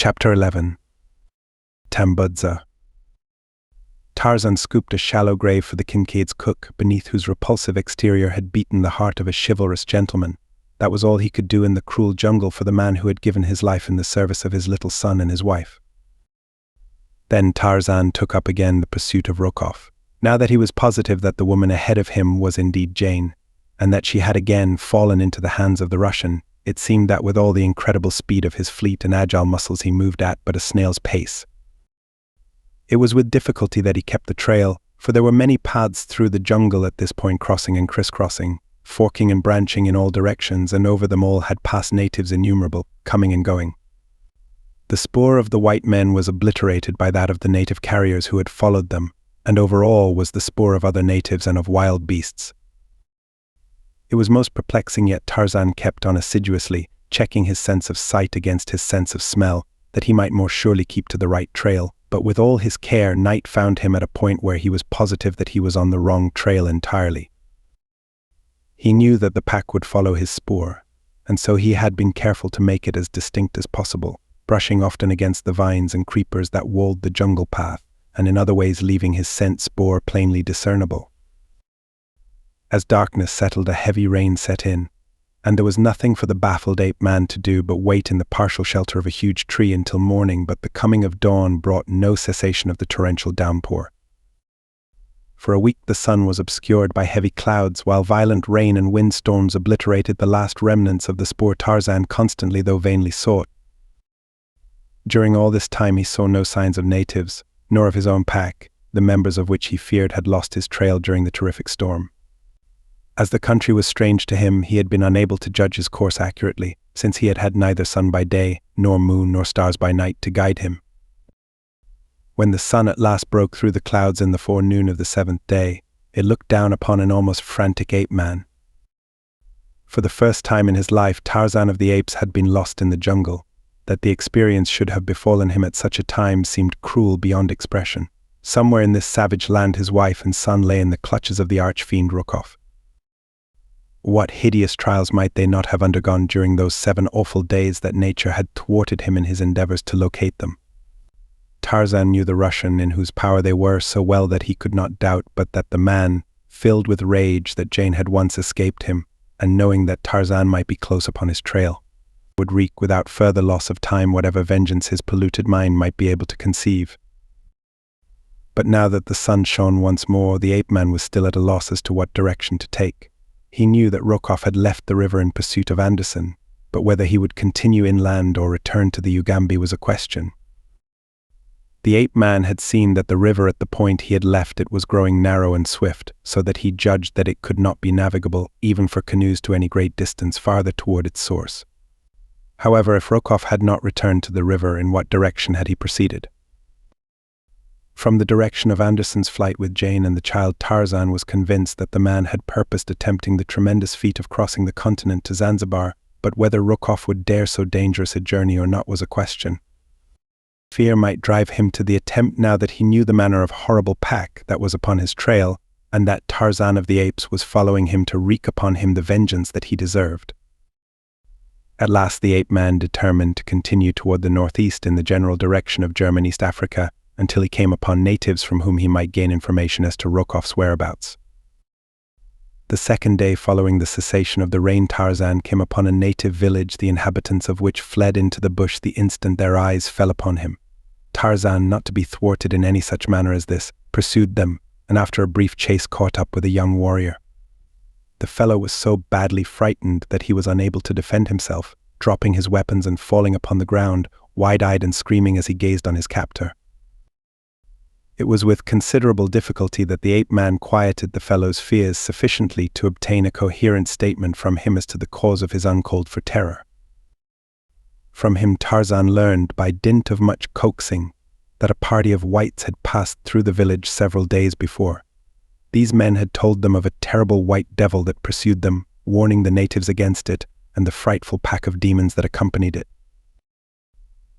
Chapter 11. Tambudza. Tarzan scooped a shallow grave for the Kincaid's cook, beneath whose repulsive exterior had beaten the heart of a chivalrous gentleman. That was all he could do in the cruel jungle for the man who had given his life in the service of his little son and his wife. Then Tarzan took up again the pursuit of Rokoff. Now that he was positive that the woman ahead of him was indeed Jane, and that she had again fallen into the hands of the Russian, it seemed that with all the incredible speed of his fleet and agile muscles he moved at but a snail's pace. It was with difficulty that he kept the trail, for there were many paths through the jungle at this point, crossing and crisscrossing, forking and branching in all directions, and over them all had passed natives innumerable, coming and going. The spoor of the white men was obliterated by that of the native carriers who had followed them, and over all was the spoor of other natives and of wild beasts. It was most perplexing, yet Tarzan kept on assiduously, checking his sense of sight against his sense of smell, that he might more surely keep to the right trail, but with all his care night found him at a point where he was positive that he was on the wrong trail entirely. He knew that the pack would follow his spoor, and so he had been careful to make it as distinct as possible, brushing often against the vines and creepers that walled the jungle path, and in other ways leaving his scent spoor plainly discernible. As darkness settled, a heavy rain set in, and there was nothing for the baffled ape-man to do but wait in the partial shelter of a huge tree until morning, but the coming of dawn brought no cessation of the torrential downpour. For a week the sun was obscured by heavy clouds, while violent rain and windstorms obliterated the last remnants of the spoor Tarzan constantly though vainly sought. During all this time he saw no signs of natives, nor of his own pack, the members of which he feared had lost his trail during the terrific storm. As the country was strange to him, he had been unable to judge his course accurately, since he had had neither sun by day, nor moon, nor stars by night to guide him. When the sun at last broke through the clouds in the forenoon of the 7th day, it looked down upon an almost frantic ape-man. For the first time in his life, Tarzan of the Apes had been lost in the jungle. That the experience should have befallen him at such a time seemed cruel beyond expression. Somewhere in this savage land his wife and son lay in the clutches of the arch-fiend Rokoff. What hideous trials might they not have undergone during those 7 awful days that nature had thwarted him in his endeavors to locate them? Tarzan knew the Russian in whose power they were so well that he could not doubt but that the man, filled with rage that Jane had once escaped him, and knowing that Tarzan might be close upon his trail, would wreak without further loss of time whatever vengeance his polluted mind might be able to conceive. But now that the sun shone once more, the ape-man was still at a loss as to what direction to take. He knew that Rokoff had left the river in pursuit of Anderson, but whether he would continue inland or return to the Ugambi was a question. The ape-man had seen that the river at the point he had left it was growing narrow and swift, so that he judged that it could not be navigable, even for canoes to any great distance farther toward its source. However, if Rokoff had not returned to the river, in what direction had he proceeded? From the direction of Anderson's flight with Jane and the child, Tarzan was convinced that the man had purposed attempting the tremendous feat of crossing the continent to Zanzibar, but whether Rokoff would dare so dangerous a journey or not was a question. Fear might drive him to the attempt now that he knew the manner of horrible pack that was upon his trail, and that Tarzan of the Apes was following him to wreak upon him the vengeance that he deserved. At last the ape-man determined to continue toward the northeast in the general direction of German East Africa, until he came upon natives from whom he might gain information as to Rokoff's whereabouts. The 2nd day following the cessation of the rain, Tarzan came upon a native village, the inhabitants of which fled into the bush the instant their eyes fell upon him. Tarzan, not to be thwarted in any such manner as this, pursued them, and after a brief chase caught up with a young warrior. The fellow was so badly frightened that he was unable to defend himself, dropping his weapons and falling upon the ground, wide-eyed and screaming as he gazed on his captor. It was with considerable difficulty that the ape-man quieted the fellow's fears sufficiently to obtain a coherent statement from him as to the cause of his uncalled-for terror. From him Tarzan learned, by dint of much coaxing, that a party of whites had passed through the village several days before. These men had told them of a terrible white devil that pursued them, warning the natives against it, and the frightful pack of demons that accompanied it.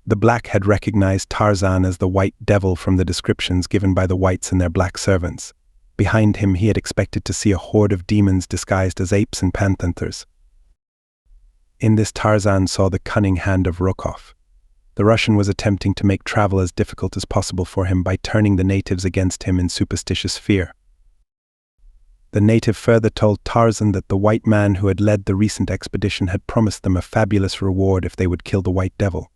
The black had recognized Tarzan as the white devil from the descriptions given by the whites and their black servants. Behind him he had expected to see a horde of demons disguised as apes and panthers. In this Tarzan saw the cunning hand of Rokoff. The Russian was attempting to make travel as difficult as possible for him by turning the natives against him in superstitious fear. The native further told Tarzan that the white man who had led the recent expedition had promised them a fabulous reward if they would kill the white devil.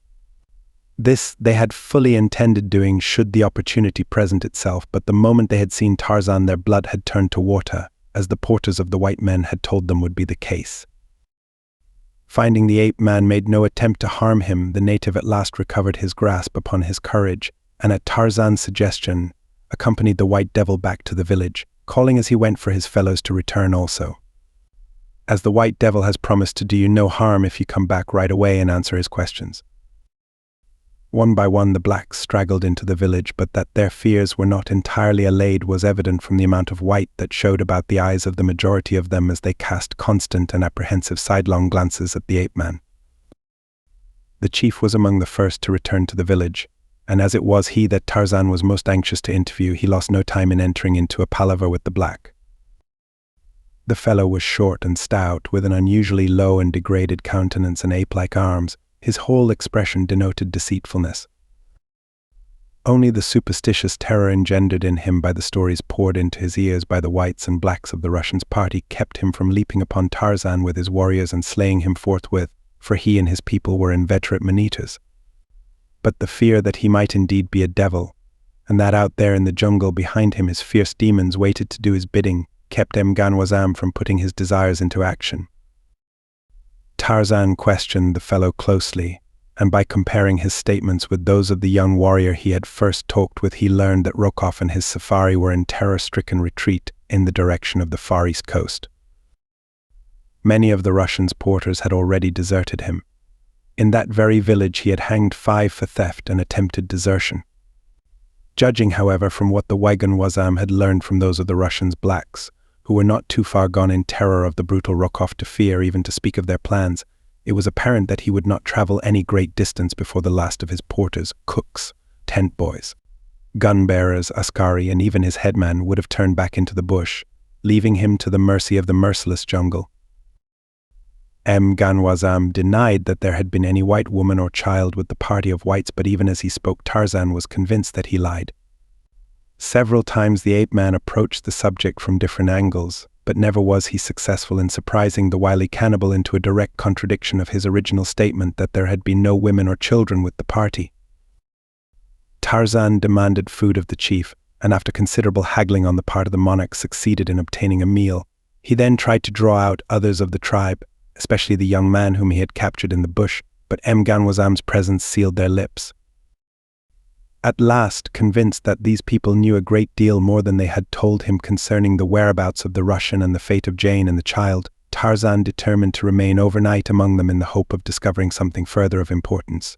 This they had fully intended doing should the opportunity present itself, but the moment they had seen Tarzan, their blood had turned to water, as the porters of the white men had told them would be the case. Finding the ape man made no attempt to harm him, the native at last recovered his grasp upon his courage, and at Tarzan's suggestion, accompanied the white devil back to the village, calling as he went for his fellows to return also. As the white devil has promised to do you no harm if you come back right away and answer his questions. One by one the blacks straggled into the village, but that their fears were not entirely allayed was evident from the amount of white that showed about the eyes of the majority of them as they cast constant and apprehensive sidelong glances at the ape-man. The chief was among the first to return to the village, and as it was he that Tarzan was most anxious to interview, he lost no time in entering into a palaver with the black. The fellow was short and stout, with an unusually low and degraded countenance and ape-like arms. His whole expression denoted deceitfulness. Only the superstitious terror engendered in him by the stories poured into his ears by the whites and blacks of the Russians' party kept him from leaping upon Tarzan with his warriors and slaying him forthwith, for he and his people were inveterate man-eaters. But the fear that he might indeed be a devil, and that out there in the jungle behind him his fierce demons waited to do his bidding, kept Mganwazam from putting his desires into action. Tarzan questioned the fellow closely, and by comparing his statements with those of the young warrior he had first talked with, he learned that Rokoff and his safari were in terror-stricken retreat in the direction of the far east coast. Many of the Russians' porters had already deserted him. In that very village he had hanged 5 for theft and attempted desertion. Judging, however, from what the Mganwazam had learned from those of the Russians' blacks, who were not too far gone in terror of the brutal Rokoff to fear even to speak of their plans, it was apparent that he would not travel any great distance before the last of his porters, cooks, tent boys, gun-bearers, askari, and even his headman would have turned back into the bush, leaving him to the mercy of the merciless jungle. Mganwazam denied that there had been any white woman or child with the party of whites, but even as he spoke Tarzan was convinced that he lied. Several times the ape-man approached the subject from different angles, but never was he successful in surprising the wily cannibal into a direct contradiction of his original statement that there had been no women or children with the party. Tarzan demanded food of the chief, and after considerable haggling on the part of the monarch succeeded in obtaining a meal. He then tried to draw out others of the tribe, especially the young man whom he had captured in the bush, but Mganwazam's presence sealed their lips. At last, convinced that these people knew a great deal more than they had told him concerning the whereabouts of the Russian and the fate of Jane and the child, Tarzan determined to remain overnight among them in the hope of discovering something further of importance.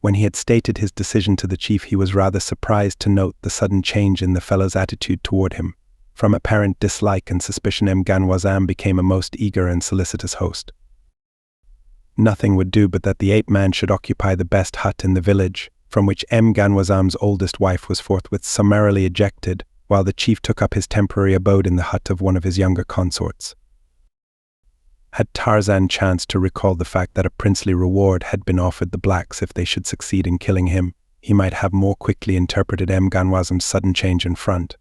When he had stated his decision to the chief, he was rather surprised to note the sudden change in the fellow's attitude toward him. From apparent dislike and suspicion, Mganwazam became a most eager and solicitous host. Nothing would do but that the ape-man should occupy the best hut in the village, from which Mganwazam's oldest wife was forthwith summarily ejected, while the chief took up his temporary abode in the hut of one of his younger consorts. Had Tarzan chanced to recall the fact that a princely reward had been offered the blacks if they should succeed in killing him, he might have more quickly interpreted Mganwazam's sudden change in front.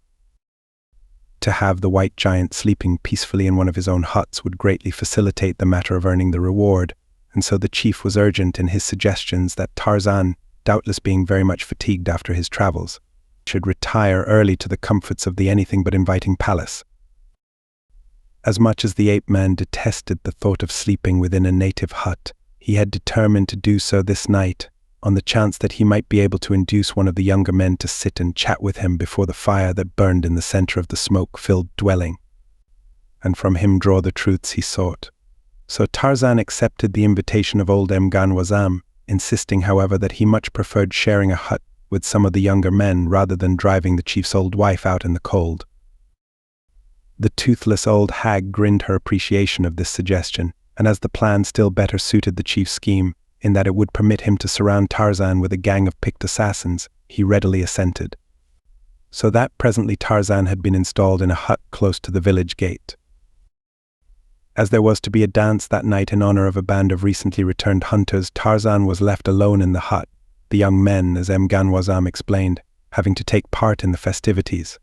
To have the white giant sleeping peacefully in one of his own huts would greatly facilitate the matter of earning the reward, and so the chief was urgent in his suggestions that Tarzan, doubtless being very much fatigued after his travels, should retire early to the comforts of the anything but inviting palace. As much as the ape-man detested the thought of sleeping within a native hut, he had determined to do so this night, on the chance that he might be able to induce one of the younger men to sit and chat with him before the fire that burned in the center of the smoke-filled dwelling, and from him draw the truths he sought. So Tarzan accepted the invitation of old Mganwazam, insisting, however, that he much preferred sharing a hut with some of the younger men rather than driving the chief's old wife out in the cold. The toothless old hag grinned her appreciation of this suggestion, and as the plan still better suited the chief's scheme, in that it would permit him to surround Tarzan with a gang of picked assassins, he readily assented. So that presently Tarzan had been installed in a hut close to the village gate. As there was to be a dance that night in honor of a band of recently returned hunters, Tarzan was left alone in the hut, the young men, as Mganwazam explained, having to take part in the festivities.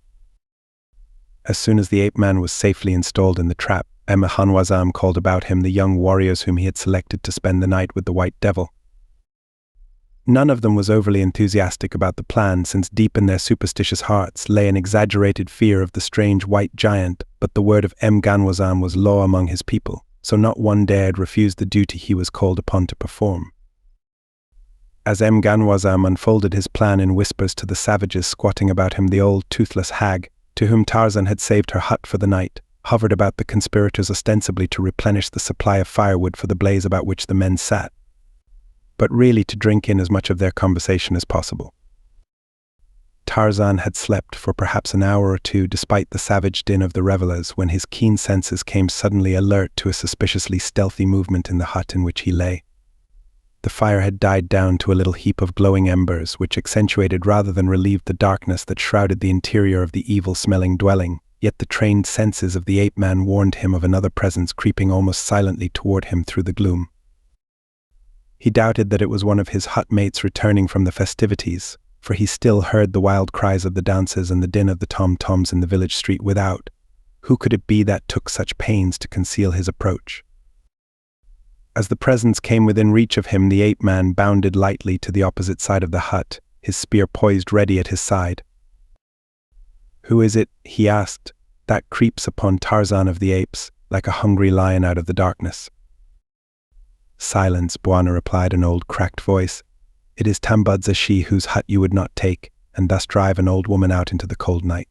As soon as the ape-man was safely installed in the trap, Mganwazam called about him the young warriors whom he had selected to spend the night with the White Devil. None of them was overly enthusiastic about the plan, since deep in their superstitious hearts lay an exaggerated fear of the strange white giant, but the word of Mganwazam was law among his people, so not one dared refuse the duty he was called upon to perform. As Mganwazam unfolded his plan in whispers to the savages squatting about him, the old toothless hag, to whom Tarzan had saved her hut for the night, hovered about the conspirators ostensibly to replenish the supply of firewood for the blaze about which the men sat, but really to drink in as much of their conversation as possible. Tarzan had slept for perhaps an hour or two despite the savage din of the revelers, when his keen senses came suddenly alert to a suspiciously stealthy movement in the hut in which he lay. The fire had died down to a little heap of glowing embers, which accentuated rather than relieved the darkness that shrouded the interior of the evil-smelling dwelling, yet the trained senses of the ape-man warned him of another presence creeping almost silently toward him through the gloom. He doubted that it was one of his hut mates returning from the festivities, for he still heard the wild cries of the dancers and the din of the tom-toms in the village street without. Who could it be that took such pains to conceal his approach? As the presence came within reach of him, the ape-man bounded lightly to the opposite side of the hut, his spear poised ready at his side. "Who is it," he asked, "that creeps upon Tarzan of the Apes, like a hungry lion out of the darkness?" "Silence," Bwana replied, an old cracked voice. "It is Tambudza, she whose hut you would not take, and thus drive an old woman out into the cold night."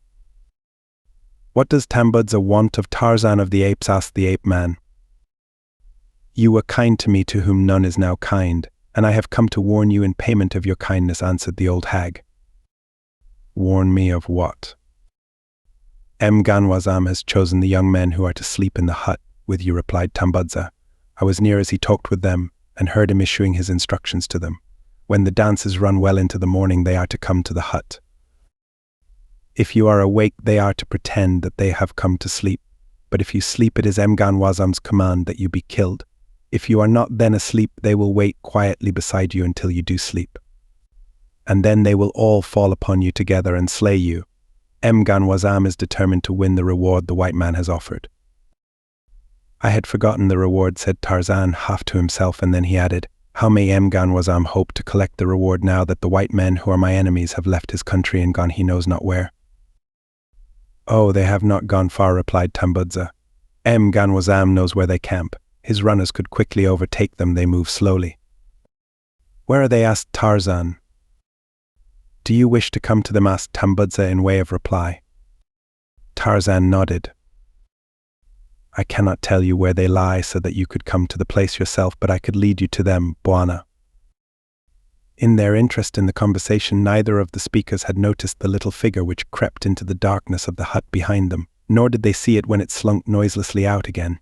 "What does Tambudza want of Tarzan of the Apes?" asked the ape-man. "You were kind to me, to whom none is now kind, and I have come to warn you in payment of your kindness," answered the old hag. "Warn me of what?" "Mganwazam has chosen the young men who are to sleep in the hut with you," replied Tambudza. "I was near as he talked with them, and heard him issuing his instructions to them. When the dances run well into the morning, they are to come to the hut. If you are awake, they are to pretend that they have come to sleep, but if you sleep, it is Mganwazam's command that you be killed. If you are not then asleep, they will wait quietly beside you until you do sleep. And then they will all fall upon you together and slay you. Mganwazam is determined to win the reward the white man has offered." "I had forgotten the reward," said Tarzan, half to himself, and then he added, "How may Mganwazam hope to collect the reward now that the white men who are my enemies have left his country and gone he knows not where?" "Oh, they have not gone far," replied Tambudza. "Mganwazam knows where they camp. His runners could quickly overtake them, they move slowly." "Where are they?" asked Tarzan. "Do you wish to come to them?" asked Tambudza in way of reply. Tarzan nodded. "I cannot tell you where they lie so that you could come to the place yourself, but I could lead you to them, Bwana." In their interest in the conversation, neither of the speakers had noticed the little figure which crept into the darkness of the hut behind them, nor did they see it when it slunk noiselessly out again.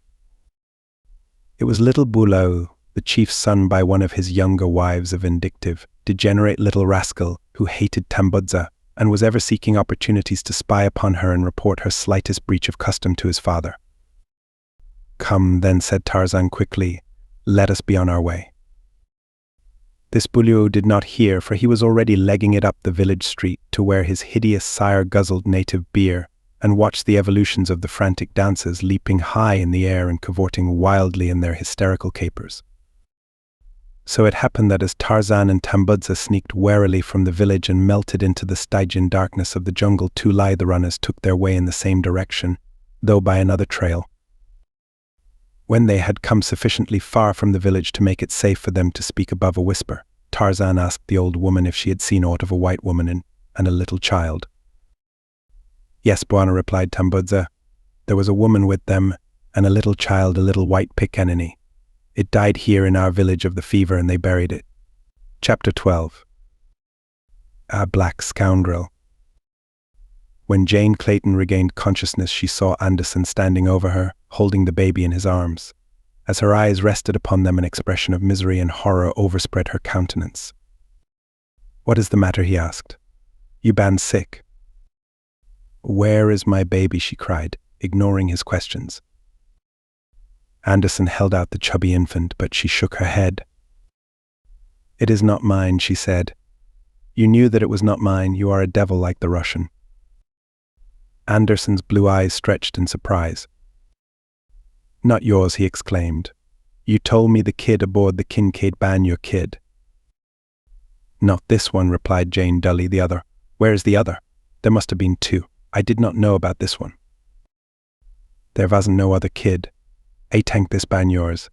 It was little Burroughs, the chief's son by one of his younger wives, a vindictive, degenerate little rascal who hated Tambudza and was ever seeking opportunities to spy upon her and report her slightest breach of custom to his father. "Come, then," said Tarzan quickly, "let us be on our way." This Burroughs did not hear, for he was already legging it up the village street to where his hideous sire guzzled native beer and watched the evolutions of the frantic dancers, leaping high in the air and cavorting wildly in their hysterical capers. So it happened that as Tarzan and Tambudza sneaked warily from the village and melted into the Stygian darkness of the jungle, two lithe runners took their way in the same direction, though by another trail. When they had come sufficiently far from the village to make it safe for them to speak above a whisper, Tarzan asked the old woman if she had seen aught of a white woman and a little child. "Yes, Bwana," replied Tambudza. "There was a woman with them, and a little child, a little white pickaninny. It died here in our village of the fever, and they buried it." Chapter 12. A black scoundrel. When Jane Clayton regained consciousness, she saw Anderson standing over her, holding the baby in his arms. As her eyes rested upon them, an expression of misery and horror overspread her countenance. "What is the matter?" he asked. "You ban sick." "Where is my baby?" she cried, ignoring his questions. Anderson held out the chubby infant, but she shook her head. "It is not mine," she said. "You knew that it was not mine. You are a devil like the Russian." Anderson's blue eyes stretched in surprise. "Not yours," he exclaimed. "You told me the kid aboard the Kincaid ban your kid." "Not this one," replied Jane dully. "The other." "Where is the other?" "There must have been two. I did not know about this one." "There wasn't no other kid. I tank this ban yours."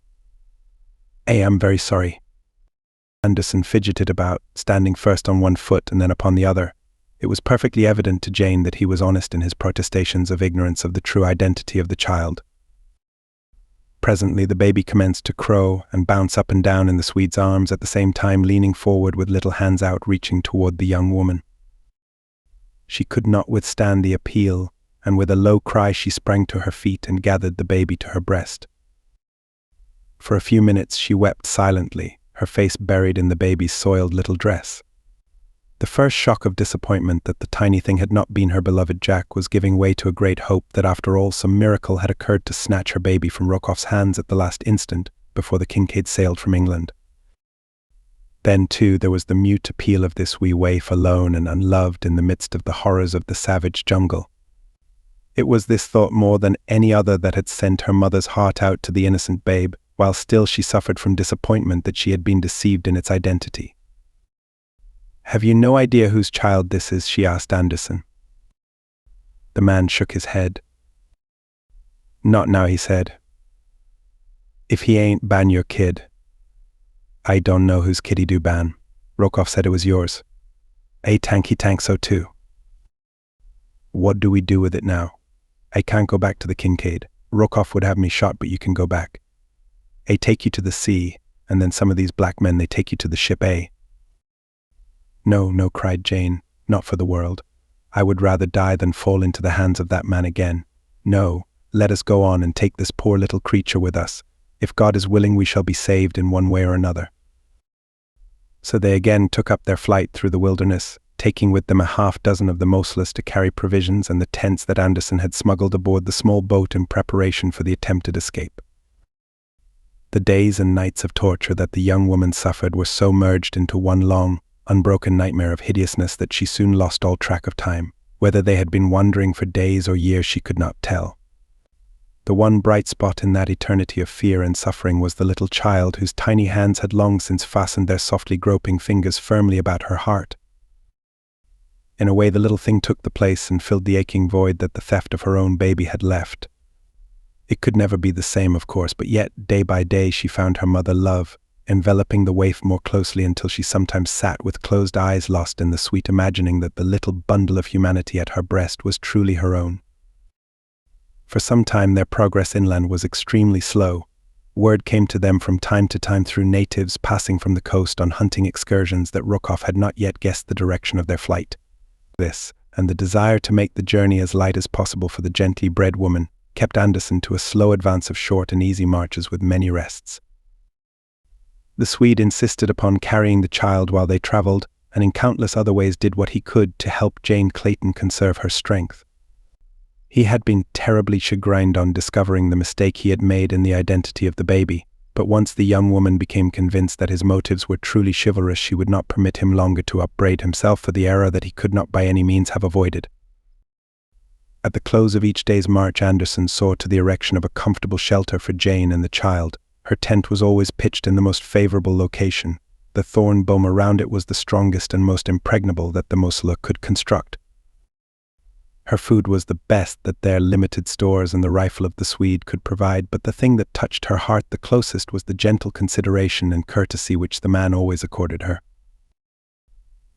"I am very sorry." Anderson fidgeted about, standing first on one foot and then upon the other. It was perfectly evident to Jane that he was honest in his protestations of ignorance of the true identity of the child. Presently the baby commenced to crow and bounce up and down in the Swede's arms, at the same time leaning forward with little hands out reaching toward the young woman. She could not withstand the appeal, and with a low cry she sprang to her feet and gathered the baby to her breast. For a few minutes she wept silently, her face buried in the baby's soiled little dress. The first shock of disappointment that the tiny thing had not been her beloved Jack was giving way to a great hope that after all some miracle had occurred to snatch her baby from Rokoff's hands at the last instant before the Kincaid sailed from England. Then, too, there was the mute appeal of this wee waif alone and unloved in the midst of the horrors of the savage jungle. It was this thought more than any other that had sent her mother's heart out to the innocent babe, while still she suffered from disappointment that she had been deceived in its identity. "Have you no idea whose child this is?" she asked Anderson. The man shook his head. "Not now," he said. "If he ain't ban your kid." "I don't know whose kid he do ban. Rokoff said it was yours." "I tank he tank so too." "What do we do with it now?" "I can't go back to the Kincaid. Rokoff would have me shot, but you can go back. I take you to the sea, and then some of these black men, they take you to the ship A." "No, no," cried Jane, "not for the world. I would rather die than fall into the hands of that man again. No, let us go on and take this poor little creature with us. If God is willing, we shall be saved in one way or another." So they again took up their flight through the wilderness, taking with them a half-dozen of the mouseless to carry provisions and the tents that Anderson had smuggled aboard the small boat in preparation for the attempted escape. The days and nights of torture that the young woman suffered were so merged into one long, unbroken nightmare of hideousness that she soon lost all track of time. Whether they had been wandering for days or years she could not tell. The one bright spot in that eternity of fear and suffering was the little child whose tiny hands had long since fastened their softly groping fingers firmly about her heart. In a way the little thing took the place and filled the aching void that the theft of her own baby had left. It could never be the same, of course, but yet, day by day, she found her mother love, enveloping the waif more closely until she sometimes sat with closed eyes lost in the sweet imagining that the little bundle of humanity at her breast was truly her own. For some time their progress inland was extremely slow. Word came to them from time to time through natives passing from the coast on hunting excursions that Rokoff had not yet guessed the direction of their flight. This, and the desire to make the journey as light as possible for the gently bred woman, kept Anderson to a slow advance of short and easy marches with many rests. The Swede insisted upon carrying the child while they traveled, and in countless other ways did what he could to help Jane Clayton conserve her strength. He had been terribly chagrined on discovering the mistake he had made in the identity of the baby, but once the young woman became convinced that his motives were truly chivalrous, she would not permit him longer to upbraid himself for the error that he could not by any means have avoided. At the close of each day's march, Anderson saw to the erection of a comfortable shelter for Jane and the child. Her tent was always pitched in the most favorable location. The thorn bome around it was the strongest and most impregnable that the Mosula could construct. Her food was the best that their limited stores and the rifle of the Swede could provide, but the thing that touched her heart the closest was the gentle consideration and courtesy which the man always accorded her.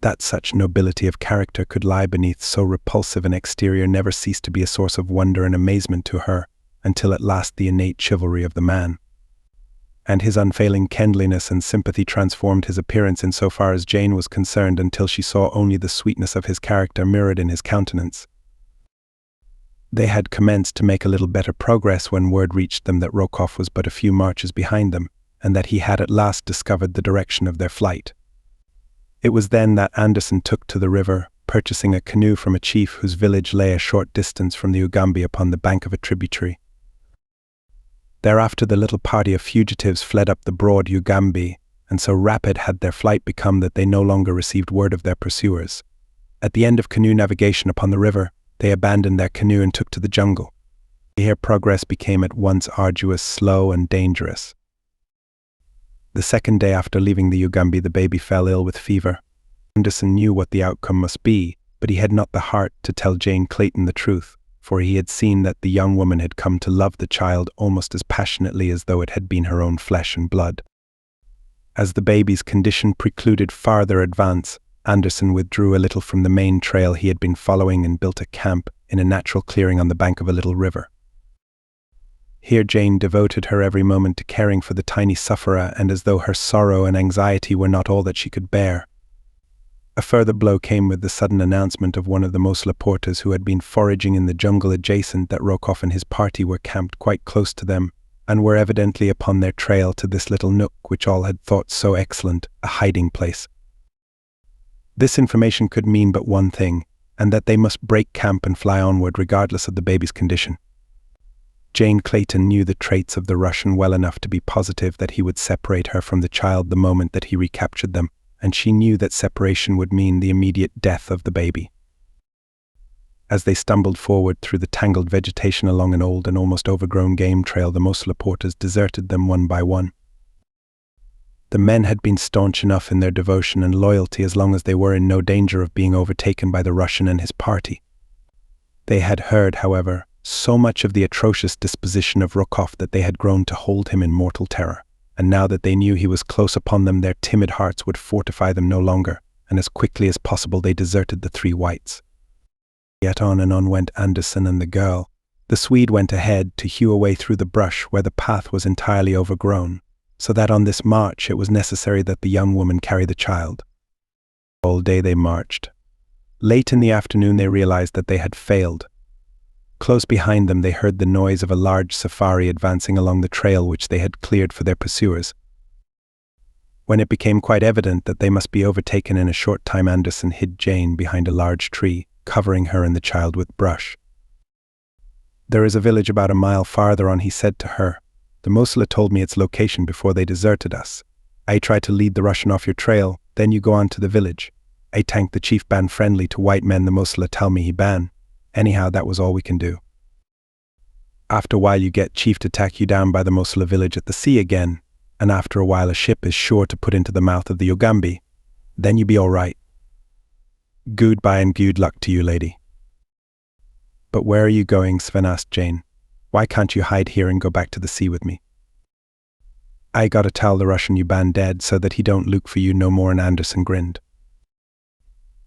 That such nobility of character could lie beneath so repulsive an exterior never ceased to be a source of wonder and amazement to her, until at last the innate chivalry of the man and his unfailing kindliness and sympathy transformed his appearance in so far as Jane was concerned, until she saw only the sweetness of his character mirrored in his countenance. They had commenced to make a little better progress when word reached them that Rokoff was but a few marches behind them, and that he had at last discovered the direction of their flight. It was then that Anderson took to the river, purchasing a canoe from a chief whose village lay a short distance from the Ugambi upon the bank of a tributary. Thereafter the little party of fugitives fled up the broad Ugambi, and so rapid had their flight become that they no longer received word of their pursuers. At the end of canoe navigation upon the river, they abandoned their canoe and took to the jungle. Here progress became at once arduous, slow, and dangerous. The second day after leaving the Ugambi, the baby fell ill with fever. Anderson knew what the outcome must be, but he had not the heart to tell Jane Clayton the truth, for he had seen that the young woman had come to love the child almost as passionately as though it had been her own flesh and blood. As the baby's condition precluded farther advance, Anderson withdrew a little from the main trail he had been following and built a camp in a natural clearing on the bank of a little river. Here Jane devoted her every moment to caring for the tiny sufferer, and as though her sorrow and anxiety were not all that she could bear. A further blow came with the sudden announcement of one of the Mosla porters who had been foraging in the jungle adjacent that Rokoff and his party were camped quite close to them, and were evidently upon their trail to this little nook which all had thought so excellent, a hiding place. This information could mean but one thing, and that they must break camp and fly onward regardless of the baby's condition. Jane Clayton knew the traits of the Russian well enough to be positive that he would separate her from the child the moment that he recaptured them, and she knew that separation would mean the immediate death of the baby. As they stumbled forward through the tangled vegetation along an old and almost overgrown game trail, the Mosla porters deserted them one by one. The men had been staunch enough in their devotion and loyalty as long as they were in no danger of being overtaken by the Russian and his party. They had heard, however, so much of the atrocious disposition of Rokoff that they had grown to hold him in mortal terror, and now that they knew he was close upon them, their timid hearts would fortify them no longer, and as quickly as possible they deserted the three whites. Yet on and on went Anderson and the girl. The Swede went ahead to hew a way through the brush where the path was entirely overgrown, so that on this march it was necessary that the young woman carry the child. All day they marched. Late in the afternoon they realized that they had failed. Close behind them they heard the noise of a large safari advancing along the trail which they had cleared for their pursuers. When it became quite evident that they must be overtaken in a short time, Anderson hid Jane behind a large tree, covering her and the child with brush. "There is a village about a mile farther on," he said to her. "The Mosla told me its location before they deserted us. I tried to lead the Russian off your trail, then you go on to the village. I tank the chief ban friendly to white men the Mosla tell me he ban. Anyhow, that was all we can do. After a while you get chief to tack you down by the Mosla village at the sea again, and after a while a ship is sure to put into the mouth of the Ugambi. Then you be all right. Goodbye and good luck to you, lady." "But where are you going?" Sven asked Jane. "Why can't you hide here and go back to the sea with me?" "I gotta tell the Russian you ban dead so that he don't look for you no more," and Anderson grinned.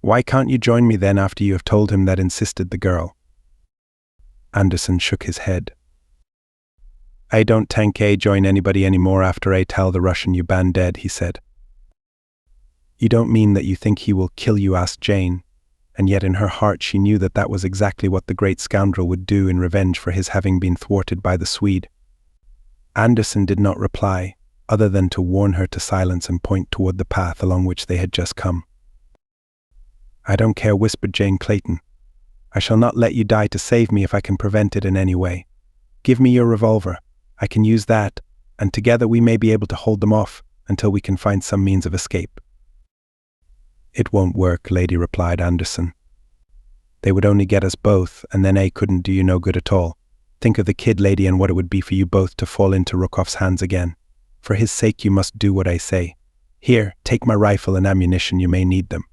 "Why can't you join me then after you have told him that?" insisted the girl. Anderson shook his head. "I don't think I join anybody anymore after I tell the Russian you ban dead," he said. "You don't mean that you think he will kill you?" asked Jane, and yet in her heart she knew that that was exactly what the great scoundrel would do in revenge for his having been thwarted by the Swede. Anderson did not reply, other than to warn her to silence and point toward the path along which they had just come. "I don't care," whispered Jane Clayton. "I shall not let you die to save me if I can prevent it in any way. Give me your revolver. I can use that, and together we may be able to hold them off until we can find some means of escape." "It won't work," lady, replied Anderson. "They would only get us both, and then I couldn't do you no good at all. Think of the kid, lady, and what it would be for you both to fall into Rokoff's hands again. For his sake you must do what I say. Here, take my rifle and ammunition, you may need them."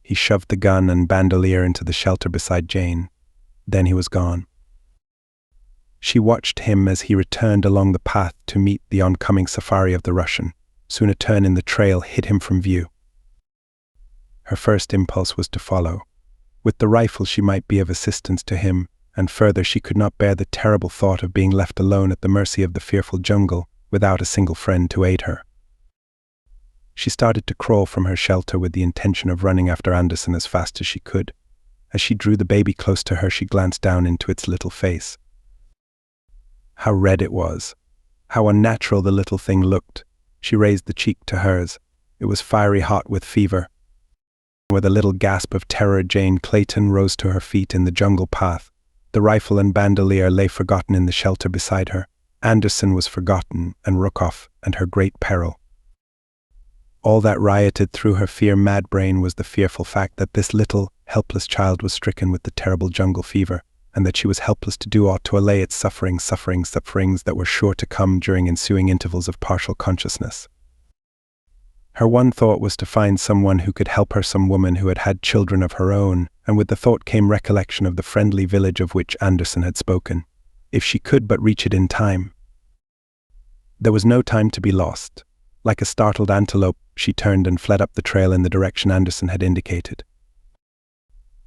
He shoved the gun and bandolier into the shelter beside Jane. Then he was gone. She watched him as he returned along the path to meet the oncoming safari of the Russian. Soon a turn in the trail hid him from view. Her first impulse was to follow. With the rifle she might be of assistance to him, and further she could not bear the terrible thought of being left alone at the mercy of the fearful jungle, without a single friend to aid her. She started to crawl from her shelter with the intention of running after Anderson as fast as she could. As she drew the baby close to her, she glanced down into its little face. How red it was! How unnatural the little thing looked! She raised the cheek to hers. It was fiery hot with fever. With a little gasp of terror, Jane Clayton rose to her feet in the jungle path. The rifle and bandolier lay forgotten in the shelter beside her, Anderson was forgotten, and Rukov and her great peril. All that rioted through her fear-mad brain was the fearful fact that this little, helpless child was stricken with the terrible jungle fever, and that she was helpless to do aught to allay its sufferings that were sure to come during ensuing intervals of partial consciousness. Her one thought was to find someone who could help her, some woman who had had children of her own, and with the thought came recollection of the friendly village of which Anderson had spoken. If she could but reach it in time. There was no time to be lost. Like a startled antelope, she turned and fled up the trail in the direction Anderson had indicated.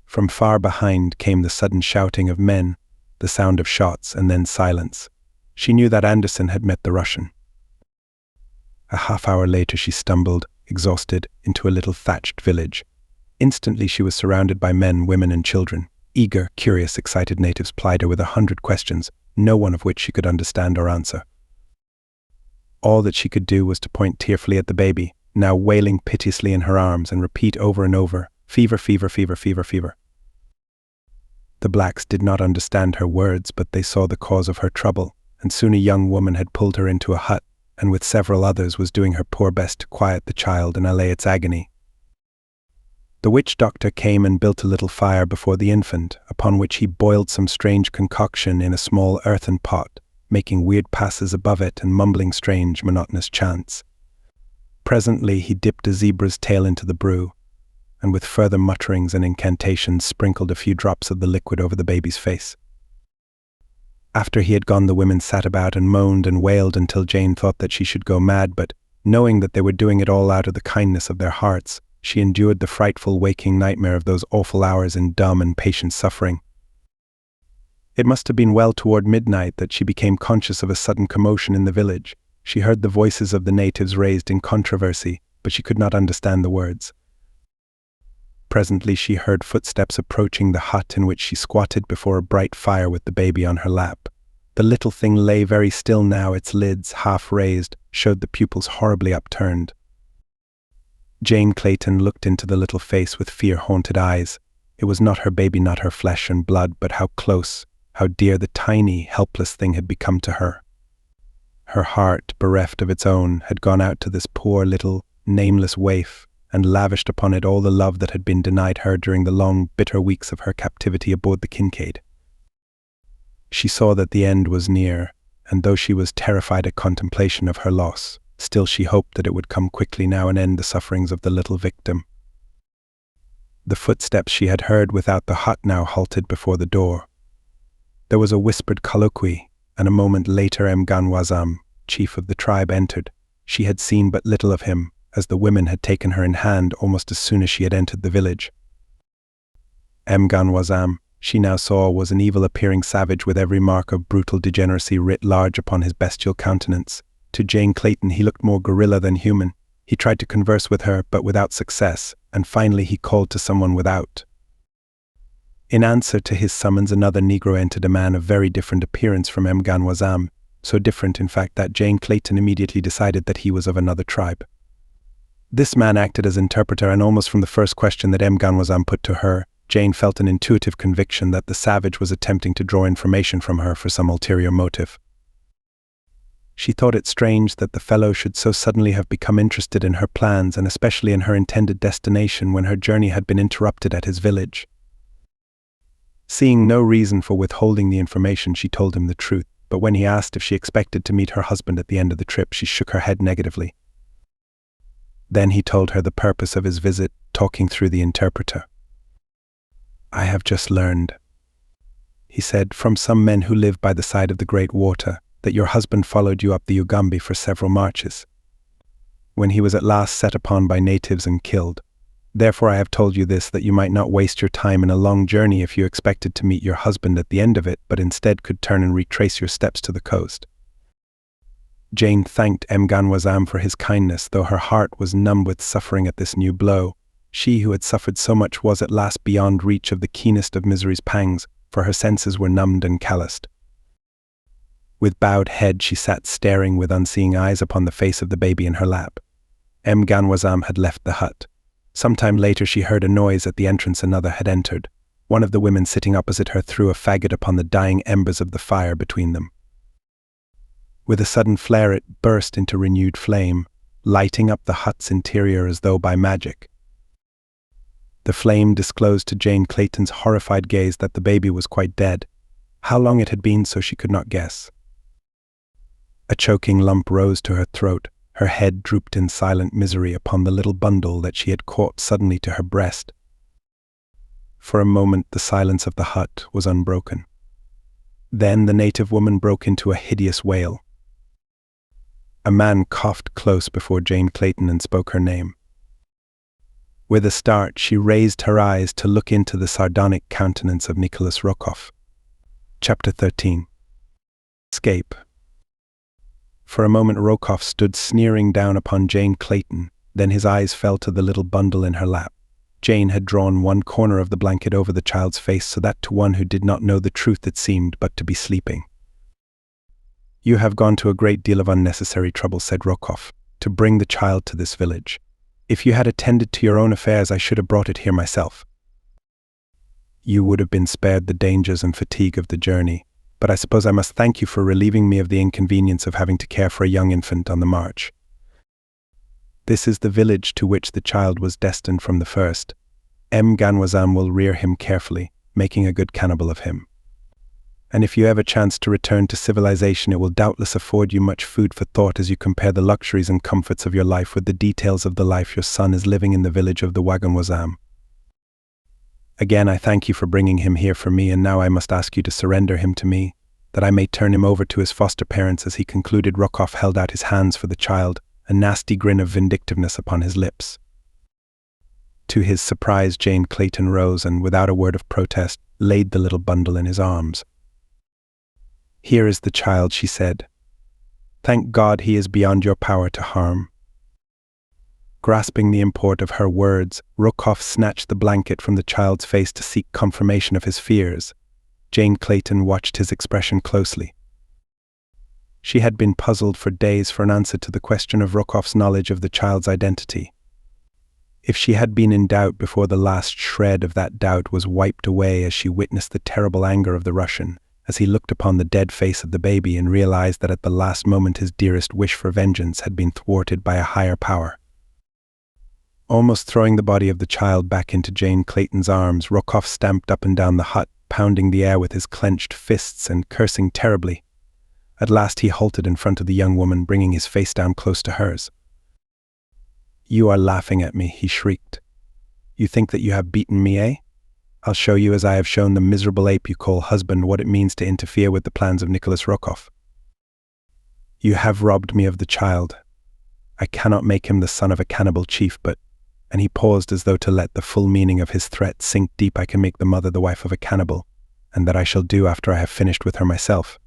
From far behind came the sudden shouting of men, the sound of shots, and then silence. She knew that Anderson had met the Russian. A half-hour later she stumbled, exhausted, into a little thatched village. Instantly she was surrounded by men, women, and children. Eager, curious, excited natives plied her with 100 questions, no one of which she could understand or answer. All that she could do was to point tearfully at the baby, now wailing piteously in her arms, and repeat over and over, "Fever, fever, fever, fever, fever." The blacks did not understand her words, but they saw the cause of her trouble, and soon a young woman had pulled her into a hut, and with several others was doing her poor best to quiet the child and allay its agony. The witch doctor came and built a little fire before the infant, upon which he boiled some strange concoction in a small earthen pot, making weird passes above it and mumbling strange, monotonous chants. Presently he dipped a zebra's tail into the brew, and with further mutterings and incantations sprinkled a few drops of the liquid over the baby's face. After he had gone, the women sat about and moaned and wailed until Jane thought that she should go mad, but, knowing that they were doing it all out of the kindness of their hearts, she endured the frightful waking nightmare of those awful hours in dumb and patient suffering. It must have been well toward midnight that she became conscious of a sudden commotion in the village. She heard the voices of the natives raised in controversy, but she could not understand the words. Presently she heard footsteps approaching the hut in which she squatted before a bright fire with the baby on her lap. The little thing lay very still now, its lids, half raised, showed the pupils horribly upturned. Jane Clayton looked into the little face with fear-haunted eyes. It was not her baby, not her flesh and blood, but how close, how dear the tiny, helpless thing had become to her. Her heart, bereft of its own, had gone out to this poor little, nameless waif, and lavished upon it all the love that had been denied her during the long, bitter weeks of her captivity aboard the Kincaid. She saw that the end was near, and though she was terrified at contemplation of her loss, still she hoped that it would come quickly now and end the sufferings of the little victim. The footsteps she had heard without the hut now halted before the door. There was a whispered colloquy, and a moment later Mganwazam, chief of the tribe, entered. She had seen but little of him, as the women had taken her in hand almost as soon as she had entered the village. Mganwazam, she now saw, was an evil-appearing savage with every mark of brutal degeneracy writ large upon his bestial countenance. To Jane Clayton he looked more gorilla than human. He tried to converse with her, but without success, and finally he called to someone without. In answer to his summons, another Negro entered, a man of very different appearance from Mganwazam, so different in fact that Jane Clayton immediately decided that he was of another tribe. This man acted as interpreter, and almost from the first question that Mganwazam put to her, Jane felt an intuitive conviction that the savage was attempting to draw information from her for some ulterior motive. She thought it strange that the fellow should so suddenly have become interested in her plans, and especially in her intended destination, when her journey had been interrupted at his village. Seeing no reason for withholding the information, she told him the truth, but when he asked if she expected to meet her husband at the end of the trip, she shook her head negatively. Then he told her the purpose of his visit, talking through the interpreter. "I have just learned," he said, "from some men who live by the side of the great water, that your husband followed you up the Ugambi for several marches, when he was at last set upon by natives and killed. Therefore I have told you this, that you might not waste your time in a long journey if you expected to meet your husband at the end of it, but instead could turn and retrace your steps to the coast." Jane thanked Mganwazam for his kindness, though her heart was numb with suffering at this new blow. She who had suffered so much was at last beyond reach of the keenest of misery's pangs, for her senses were numbed and calloused. With bowed head she sat staring with unseeing eyes upon the face of the baby in her lap. Mganwazam had left the hut. Some time later she heard a noise at the entrance. Another had entered. One of the women sitting opposite her threw a faggot upon the dying embers of the fire between them. With a sudden flare it burst into renewed flame, lighting up the hut's interior as though by magic. The flame disclosed to Jane Clayton's horrified gaze that the baby was quite dead. How long it had been so she could not guess. A choking lump rose to her throat, her head drooped in silent misery upon the little bundle that she had caught suddenly to her breast. For a moment the silence of the hut was unbroken. Then the native woman broke into a hideous wail. A man coughed close before Jane Clayton and spoke her name. With a start, she raised her eyes to look into the sardonic countenance of Nicholas Rokoff. Chapter 13. Escape. For a moment Rokoff stood sneering down upon Jane Clayton, then his eyes fell to the little bundle in her lap. Jane had drawn one corner of the blanket over the child's face so that to one who did not know the truth it seemed but to be sleeping. "You have gone to a great deal of unnecessary trouble," said Rokoff, "to bring the child to this village. If you had attended to your own affairs, I should have brought it here myself. You would have been spared the dangers and fatigue of the journey, but I suppose I must thank you for relieving me of the inconvenience of having to care for a young infant on the march. This is the village to which the child was destined from the first. Ganwazam will rear him carefully, making a good cannibal of him. And if you ever chance to return to civilization, it will doubtless afford you much food for thought as you compare the luxuries and comforts of your life with the details of the life your son is living in the village of the Waganwazam. Again, I thank you for bringing him here for me, and now I must ask you to surrender him to me, that I may turn him over to his foster parents." As he concluded, Rokoff held out his hands for the child, a nasty grin of vindictiveness upon his lips. To his surprise, Jane Clayton rose and, without a word of protest, laid the little bundle in his arms. "Here is the child," she said. "Thank God he is beyond your power to harm." Grasping the import of her words, Rokoff snatched the blanket from the child's face to seek confirmation of his fears. Jane Clayton watched his expression closely. She had been puzzled for days for an answer to the question of Rokoff's knowledge of the child's identity. If she had been in doubt before, the last shred of that doubt was wiped away as she witnessed the terrible anger of the Russian, as he looked upon the dead face of the baby and realized that at the last moment his dearest wish for vengeance had been thwarted by a higher power. Almost throwing the body of the child back into Jane Clayton's arms, Rokoff stamped up and down the hut, pounding the air with his clenched fists and cursing terribly. At last he halted in front of the young woman, bringing his face down close to hers. "You are laughing at me," he shrieked. "You think that you have beaten me, eh? I'll show you, as I have shown the miserable ape you call husband, what it means to interfere with the plans of Nicholas Rokoff. You have robbed me of the child. I cannot make him the son of a cannibal chief, but—" and he paused as though to let the full meaning of his threat sink deep. "I can make the mother the wife of a cannibal, and that I shall do after I have finished with her myself."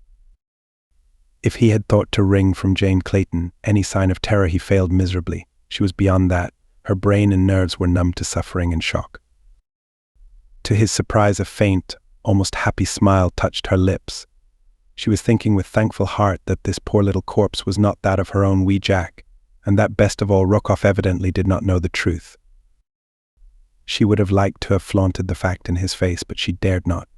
If he had thought to wring from Jane Clayton any sign of terror, he failed miserably. She was beyond that. Her brain and nerves were numb to suffering and shock. To his surprise, a faint, almost happy smile touched her lips. She was thinking with thankful heart that this poor little corpse was not that of her own wee Jack, and that, best of all, Rokoff evidently did not know the truth. She would have liked to have flaunted the fact in his face, but she dared not.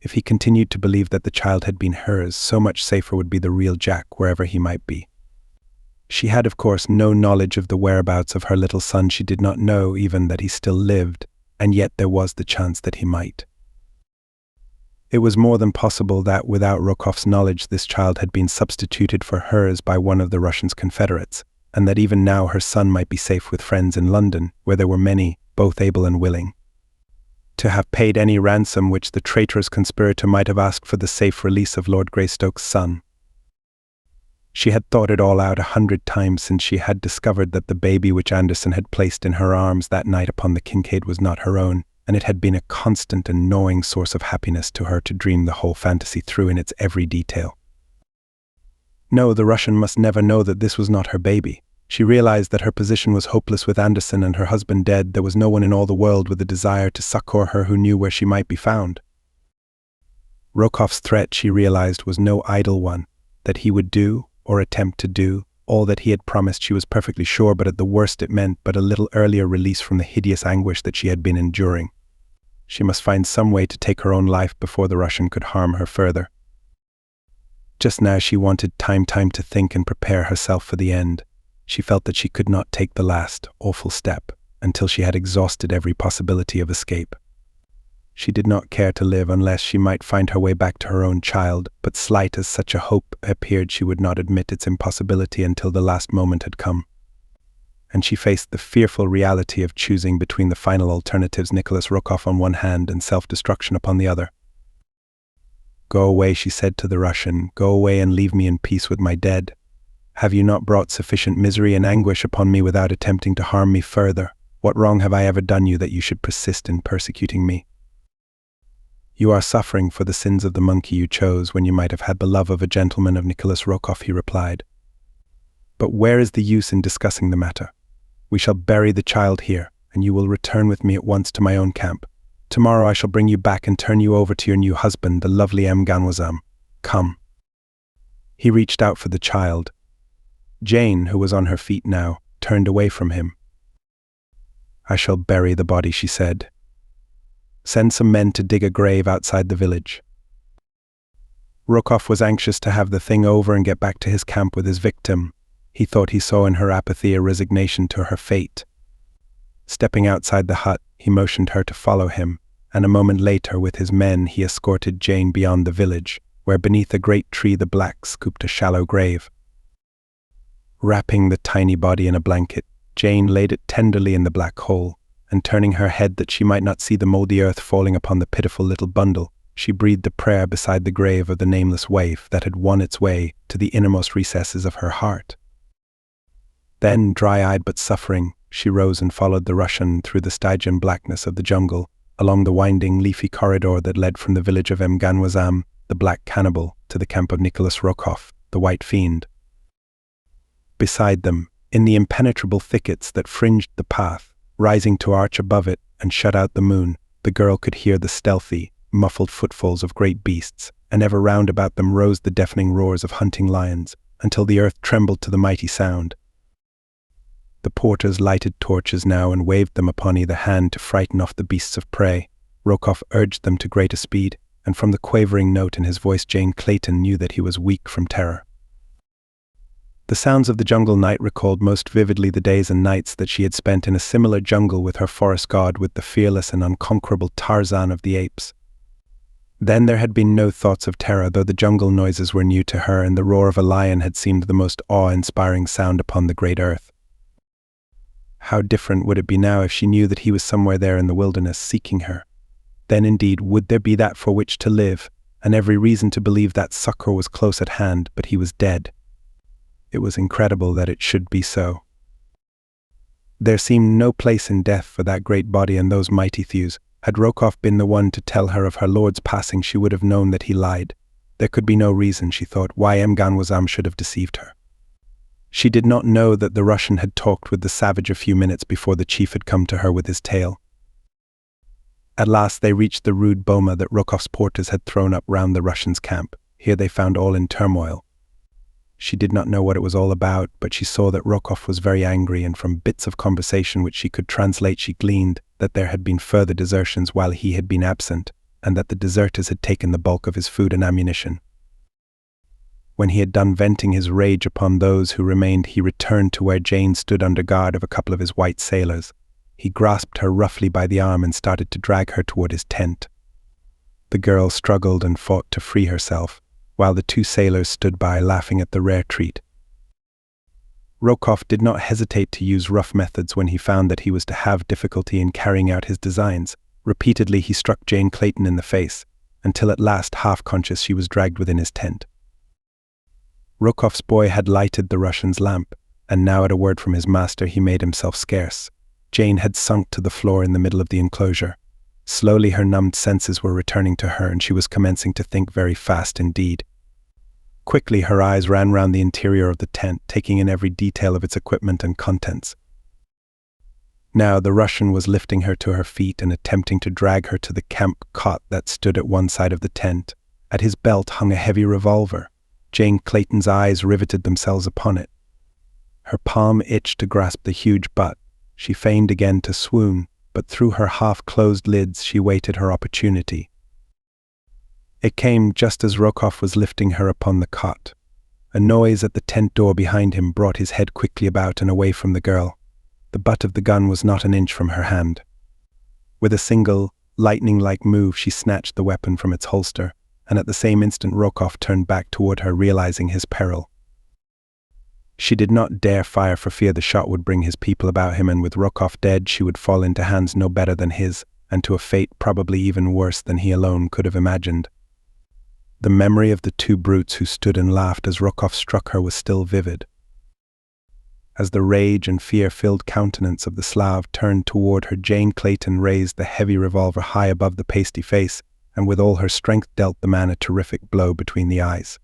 If he continued to believe that the child had been hers, so much safer would be the real Jack wherever he might be. She had, of course, no knowledge of the whereabouts of her little son. She did not know even that he still lived, and yet there was the chance that he might. It was more than possible that, without Rokoff's knowledge, this child had been substituted for hers by one of the Russians' confederates, and that even now her son might be safe with friends in London, where there were many, both able and willing to have paid any ransom which the traitorous conspirator might have asked for the safe release of Lord Greystoke's son. She had thought it all out 100 times since she had discovered that the baby which Anderson had placed in her arms that night upon the Kincaid was not her own, and it had been a constant and gnawing source of happiness to her to dream the whole fantasy through in its every detail. No, the Russian must never know that this was not her baby. She realized that her position was hopeless with Anderson and her husband dead. There was no one in all the world with a desire to succor her who knew where she might be found. Rokoff's threat, she realized, was no idle one, that he would do, or attempt to do, all that he had promised. She was perfectly sure, but at the worst it meant but a little earlier release from the hideous anguish that she had been enduring. She must find some way to take her own life before the Russian could harm her further. Just now she wanted time to think and prepare herself for the end. She felt that she could not take the last, awful step until she had exhausted every possibility of escape. She did not care to live unless she might find her way back to her own child, but slight as such a hope appeared, she would not admit its impossibility until the last moment had come. And she faced the fearful reality of choosing between the final alternatives, Nicholas Rukov on one hand and self-destruction upon the other. "Go away," she said to the Russian. "Go away and leave me in peace with my dead. Have you not brought sufficient misery and anguish upon me without attempting to harm me further? What wrong have I ever done you that you should persist in persecuting me? You are suffering for the sins of the monkey you chose when you might have had the love of a gentleman of Nicholas Rukov," he replied. "But where is the use in discussing the matter? We shall bury the child here, and you will return with me at once to my own camp. Tomorrow I shall bring you back and turn you over to your new husband, the lovely Ganwazam. Come." He reached out for the child. Jane, who was on her feet now, turned away from him. "I shall bury the body," she said. "Send some men to dig a grave outside the village." Rukov was anxious to have the thing over and get back to his camp with his victim. He thought he saw in her apathy a resignation to her fate. Stepping outside the hut, he motioned her to follow him, and a moment later, with his men, he escorted Jane beyond the village, where beneath a great tree the blacks scooped a shallow grave. Wrapping the tiny body in a blanket, Jane laid it tenderly in the black hole, and turning her head that she might not see the mouldy earth falling upon the pitiful little bundle, she breathed a prayer beside the grave of the nameless waif that had won its way to the innermost recesses of her heart. Then, dry-eyed but suffering, she rose and followed the Russian through the Stygian blackness of the jungle, along the winding, leafy corridor that led from the village of Ganwazam, the black cannibal, to the camp of Nicholas Rukov, the white fiend. Beside them, in the impenetrable thickets that fringed the path, rising to arch above it and shut out the moon, the girl could hear the stealthy, muffled footfalls of great beasts, and ever round about them rose the deafening roars of hunting lions, until the earth trembled to the mighty sound. The porters lighted torches now and waved them upon either hand to frighten off the beasts of prey. Rukov urged them to greater speed, and from the quavering note in his voice Jane Clayton knew that he was weak from terror. The sounds of the jungle night recalled most vividly the days and nights that she had spent in a similar jungle with her forest god, with the fearless and unconquerable Tarzan of the apes. Then there had been no thoughts of terror, though the jungle noises were new to her, and the roar of a lion had seemed the most awe-inspiring sound upon the great earth. How different would it be now if she knew that he was somewhere there in the wilderness seeking her? Then indeed would there be that for which to live, and every reason to believe that succor was close at hand, but he was dead. It was incredible that it should be so. There seemed no place in death for that great body and those mighty thews. Had Rukov been the one to tell her of her lord's passing, she would have known that he lied. There could be no reason, she thought, why Ganwazam should have deceived her. She did not know that the Russian had talked with the savage a few minutes before the chief had come to her with his tale. At last they reached the rude boma that Rukov's porters had thrown up round the Russian's camp. Here they found all in turmoil. She did not know what it was all about, but she saw that Rukov was very angry, and from bits of conversation which she could translate she gleaned that there had been further desertions while he had been absent, and that the deserters had taken the bulk of his food and ammunition. When he had done venting his rage upon those who remained, he returned to where Jane stood under guard of a couple of his white sailors. He grasped her roughly by the arm and started to drag her toward his tent. The girl struggled and fought to free herself, while the two sailors stood by, laughing at the rare treat. Rukov did not hesitate to use rough methods when he found that he was to have difficulty in carrying out his designs. Repeatedly he struck Jane Clayton in the face, until at last, half-conscious, she was dragged within his tent. Rukov's boy had lighted the Russian's lamp, and now at a word from his master he made himself scarce. Jane had sunk to the floor in the middle of the enclosure. Slowly her numbed senses were returning to her, and she was commencing to think very fast indeed. Quickly her eyes ran round the interior of the tent, taking in every detail of its equipment and contents. Now the Russian was lifting her to her feet and attempting to drag her to the camp cot that stood at one side of the tent. At his belt hung a heavy revolver. Jane Clayton's eyes riveted themselves upon it. Her palm itched to grasp the huge butt. She feigned again to swoon, but through her half-closed lids she waited her opportunity. It came just as Rokoff was lifting her upon the cot. A noise at the tent door behind him brought his head quickly about and away from the girl. The butt of the gun was not an inch from her hand. With a single, lightning-like move, she snatched the weapon from its holster, and at the same instant Rokoff turned back toward her, realizing his peril. She did not dare fire for fear the shot would bring his people about him, and with Rokoff dead she would fall into hands no better than his, and to a fate probably even worse than he alone could have imagined. The memory of the two brutes who stood and laughed as Rokoff struck her was still vivid. As the rage and fear-filled countenance of the Slav turned toward her, Jane Clayton raised the heavy revolver high above the pasty face, and with all her strength dealt the man a terrific blow between the eyes.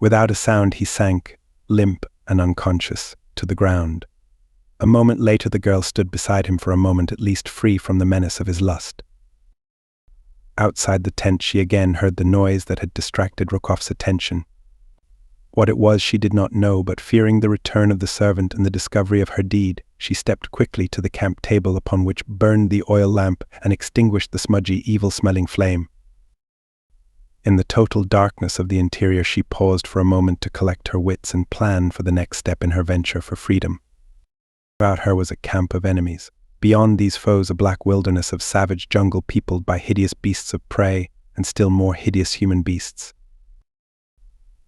Without a sound he sank, limp and unconscious, to the ground. A moment later the girl stood beside him, for a moment at least free from the menace of his lust. Outside the tent she again heard the noise that had distracted Rokoff's attention. What it was she did not know, but fearing the return of the servant and the discovery of her deed, she stepped quickly to the camp table upon which burned the oil lamp and extinguished the smudgy, evil-smelling flame. In the total darkness of the interior she paused for a moment to collect her wits and plan for the next step in her venture for freedom. About her was a camp of enemies. Beyond these foes a black wilderness of savage jungle peopled by hideous beasts of prey and still more hideous human beasts.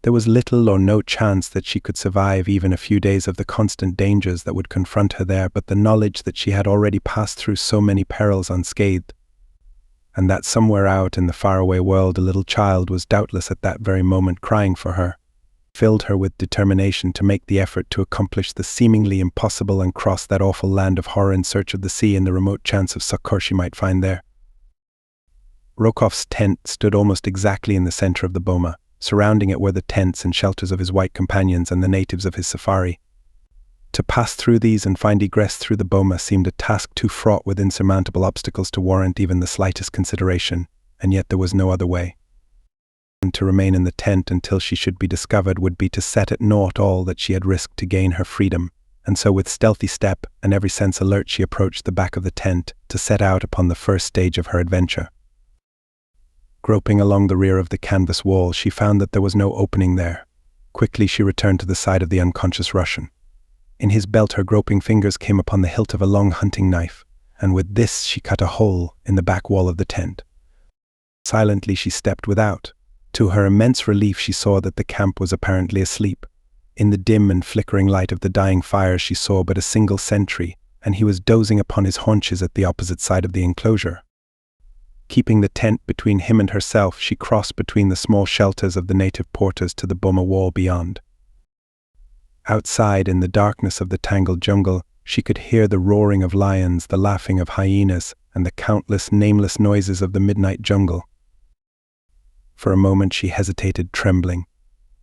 There was little or no chance that she could survive even a few days of the constant dangers that would confront her there, but the knowledge that she had already passed through so many perils unscathed, and that somewhere out in the faraway world a little child was doubtless at that very moment crying for her, filled her with determination to make the effort to accomplish the seemingly impossible and cross that awful land of horror in search of the sea and the remote chance of succor she might find there. Rokoff's tent stood almost exactly in the center of the boma. Surrounding it were the tents and shelters of his white companions and the natives of his safari. To pass through these and find egress through the boma seemed a task too fraught with insurmountable obstacles to warrant even the slightest consideration, and yet there was no other way. And to remain in the tent until she should be discovered would be to set at naught all that she had risked to gain her freedom, and so with stealthy step and every sense alert she approached the back of the tent to set out upon the first stage of her adventure. Groping along the rear of the canvas wall, she found that there was no opening there. Quickly she returned to the side of the unconscious Russian. In his belt her groping fingers came upon the hilt of a long hunting knife, and with this she cut a hole in the back wall of the tent. Silently she stepped without. To her immense relief she saw that the camp was apparently asleep. In the dim and flickering light of the dying fires she saw but a single sentry, and he was dozing upon his haunches at the opposite side of the enclosure. Keeping the tent between him and herself, she crossed between the small shelters of the native porters to the boma wall beyond. Outside, in the darkness of the tangled jungle, she could hear the roaring of lions, the laughing of hyenas, and the countless nameless noises of the midnight jungle. For a moment she hesitated, trembling.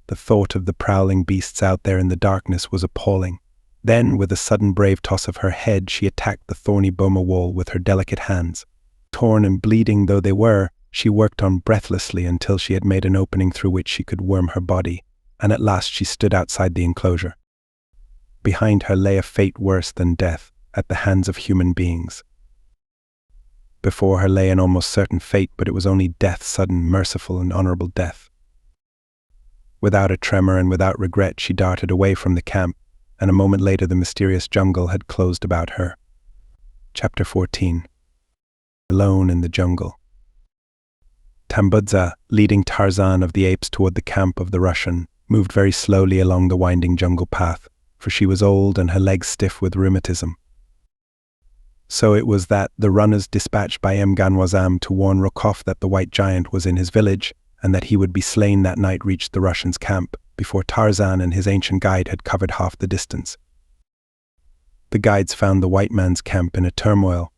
The thought of the prowling beasts out there in the darkness was appalling. Then, with a sudden brave toss of her head, she attacked the thorny boma wall with her delicate hands. Torn and bleeding though they were, she worked on breathlessly until she had made an opening through which she could worm her body, and at last she stood outside the enclosure. Behind her lay a fate worse than death, at the hands of human beings. Before her lay an almost certain fate, but it was only death, sudden, merciful, and honorable death. Without a tremor and without regret she darted away from the camp, and a moment later the mysterious jungle had closed about her. Chapter 14. Alone in the jungle. Tambudza, leading Tarzan of the apes toward the camp of the Russian, moved very slowly along the winding jungle path, for she was old and her legs stiff with rheumatism. So it was that the runners dispatched by Ganwazam to warn Rokoff that the white giant was in his village and that he would be slain that night reached the Russians' camp before Tarzan and his ancient guide had covered half the distance. The guides found the white man's camp in a turmoil.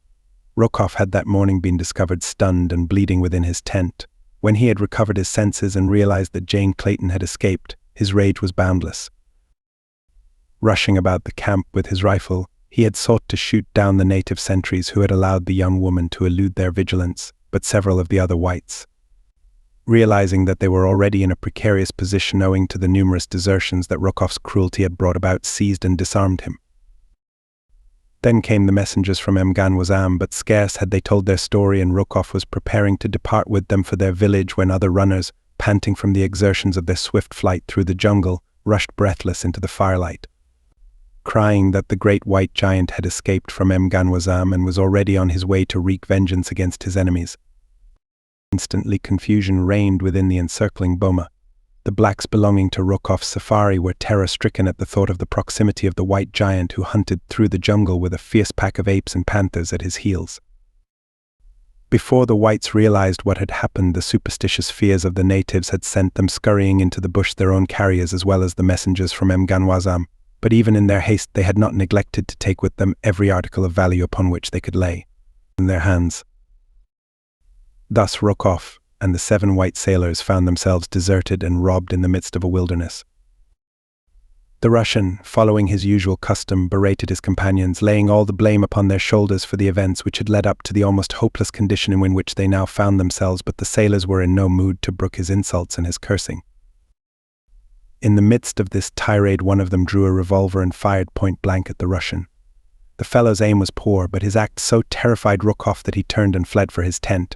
Rokoff had that morning been discovered stunned and bleeding within his tent. When he had recovered his senses and realized that Jane Clayton had escaped, his rage was boundless. Rushing about the camp with his rifle, he had sought to shoot down the native sentries who had allowed the young woman to elude their vigilance, but several of the other whites. Realizing that they were already in a precarious position owing to the numerous desertions that Rokoff's cruelty had brought about, seized and disarmed him. Then came the messengers from Mganwazam, but scarce had they told their story and Rokoff was preparing to depart with them for their village when other runners, panting from the exertions of their swift flight through the jungle, rushed breathless into the firelight, crying that the great white giant had escaped from Mganwazam and was already on his way to wreak vengeance against his enemies. Instantly confusion reigned within the encircling boma. The blacks belonging to Rokoff's safari were terror-stricken at the thought of the proximity of the white giant who hunted through the jungle with a fierce pack of apes and panthers at his heels. Before the whites realized what had happened, the superstitious fears of the natives had sent them scurrying into the bush, their own carriers as well as the messengers from Mganwazam, but even in their haste they had not neglected to take with them every article of value upon which they could lay in their hands. Thus Rokoff and the 7 white sailors found themselves deserted and robbed in the midst of a wilderness. The Russian, following his usual custom, berated his companions, laying all the blame upon their shoulders for the events which had led up to the almost hopeless condition in which they now found themselves, but the sailors were in no mood to brook his insults and his cursing. In the midst of this tirade, one of them drew a revolver and fired point blank at the Russian. The fellow's aim was poor, but his act so terrified Rokoff that he turned and fled for his tent.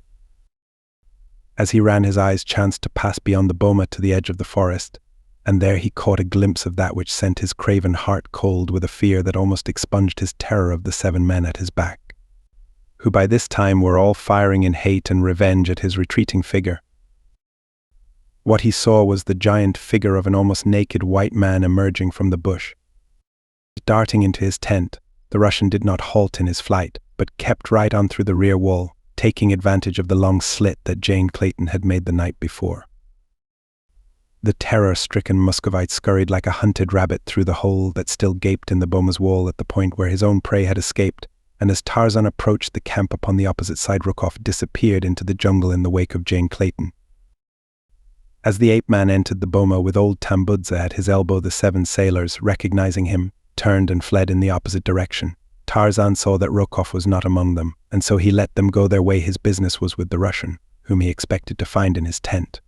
As he ran, his eyes chanced to pass beyond the boma to the edge of the forest, and there he caught a glimpse of that which sent his craven heart cold with a fear that almost expunged his terror of the 7 men at his back, who by this time were all firing in hate and revenge at his retreating figure. What he saw was the giant figure of an almost naked white man emerging from the bush. Darting into his tent, the Russian did not halt in his flight, but kept right on through the rear wall, taking advantage of the long slit that Jane Clayton had made the night before. The terror-stricken Muscovite scurried like a hunted rabbit through the hole that still gaped in the boma's wall at the point where his own prey had escaped, and as Tarzan approached the camp upon the opposite side, Rokoff disappeared into the jungle in the wake of Jane Clayton. As the ape-man entered the boma with old Tambudza at his elbow, the 7 sailors, recognizing him, turned and fled in the opposite direction. Tarzan saw that Rokoff was not among them, and so he let them go their way. His business was with the Russian, whom he expected to find in his tent.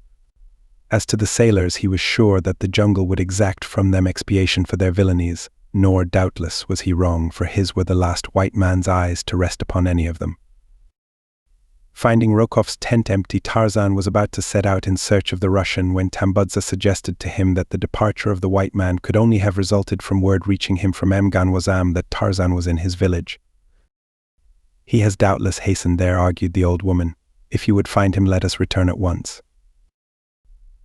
As to the sailors, he was sure that the jungle would exact from them expiation for their villainies, nor doubtless was he wrong, for his were the last white man's eyes to rest upon any of them. Finding Rokoff's tent empty, Tarzan was about to set out in search of the Russian when Tambudza suggested to him that the departure of the white man could only have resulted from word reaching him from Mganwazam that Tarzan was in his village. "He has doubtless hastened there," argued the old woman. "If you would find him, let us return at once."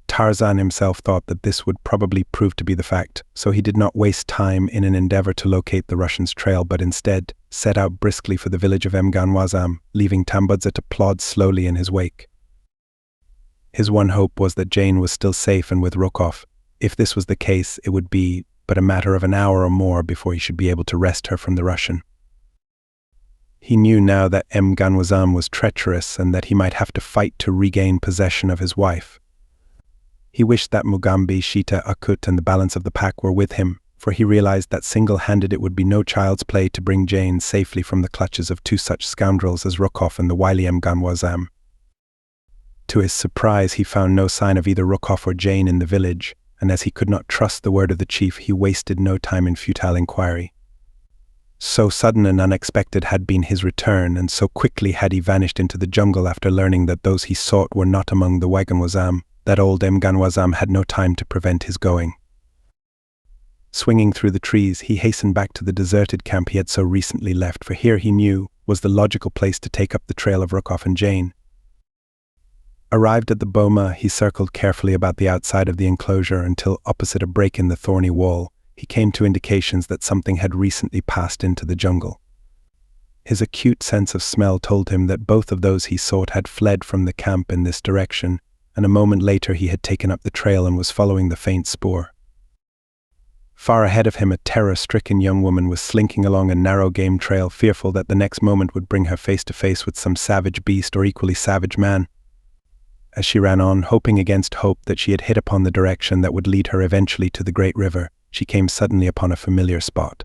Tarzan himself thought that this would probably prove to be the fact, so he did not waste time in an endeavor to locate the Russian's trail, but instead set out briskly for the village of Mganwazam, leaving Tambudza to plod slowly in his wake. His one hope was that Jane was still safe and with Rokoff. If this was the case, it would be but a matter of an hour or more before he should be able to wrest her from the Russian. He knew now that Mganwazam was treacherous and that he might have to fight to regain possession of his wife. He wished that Mugambi, Shita, Akut and the balance of the pack were with him, for he realized that single-handed it would be no child's play to bring Jane safely from the clutches of 2 such scoundrels as Rokoff and the wily Mganwazam. To his surprise, he found no sign of either Rokoff or Jane in the village, and as he could not trust the word of the chief, he wasted no time in futile inquiry. So sudden and unexpected had been his return, and so quickly had he vanished into the jungle after learning that those he sought were not among the Waganwazam, that old Mganwazam had no time to prevent his going. Swinging through the trees, he hastened back to the deserted camp he had so recently left, for here, he knew, was the logical place to take up the trail of Rokoff and Jane. Arrived at the boma, he circled carefully about the outside of the enclosure until, opposite a break in the thorny wall, he came to indications that something had recently passed into the jungle. His acute sense of smell told him that both of those he sought had fled from the camp in this direction, and a moment later he had taken up the trail and was following the faint spoor. Far ahead of him, a terror-stricken young woman was slinking along a narrow game trail, fearful that the next moment would bring her face to face with some savage beast or equally savage man. As she ran on, hoping against hope that she had hit upon the direction that would lead her eventually to the great river, she came suddenly upon a familiar spot.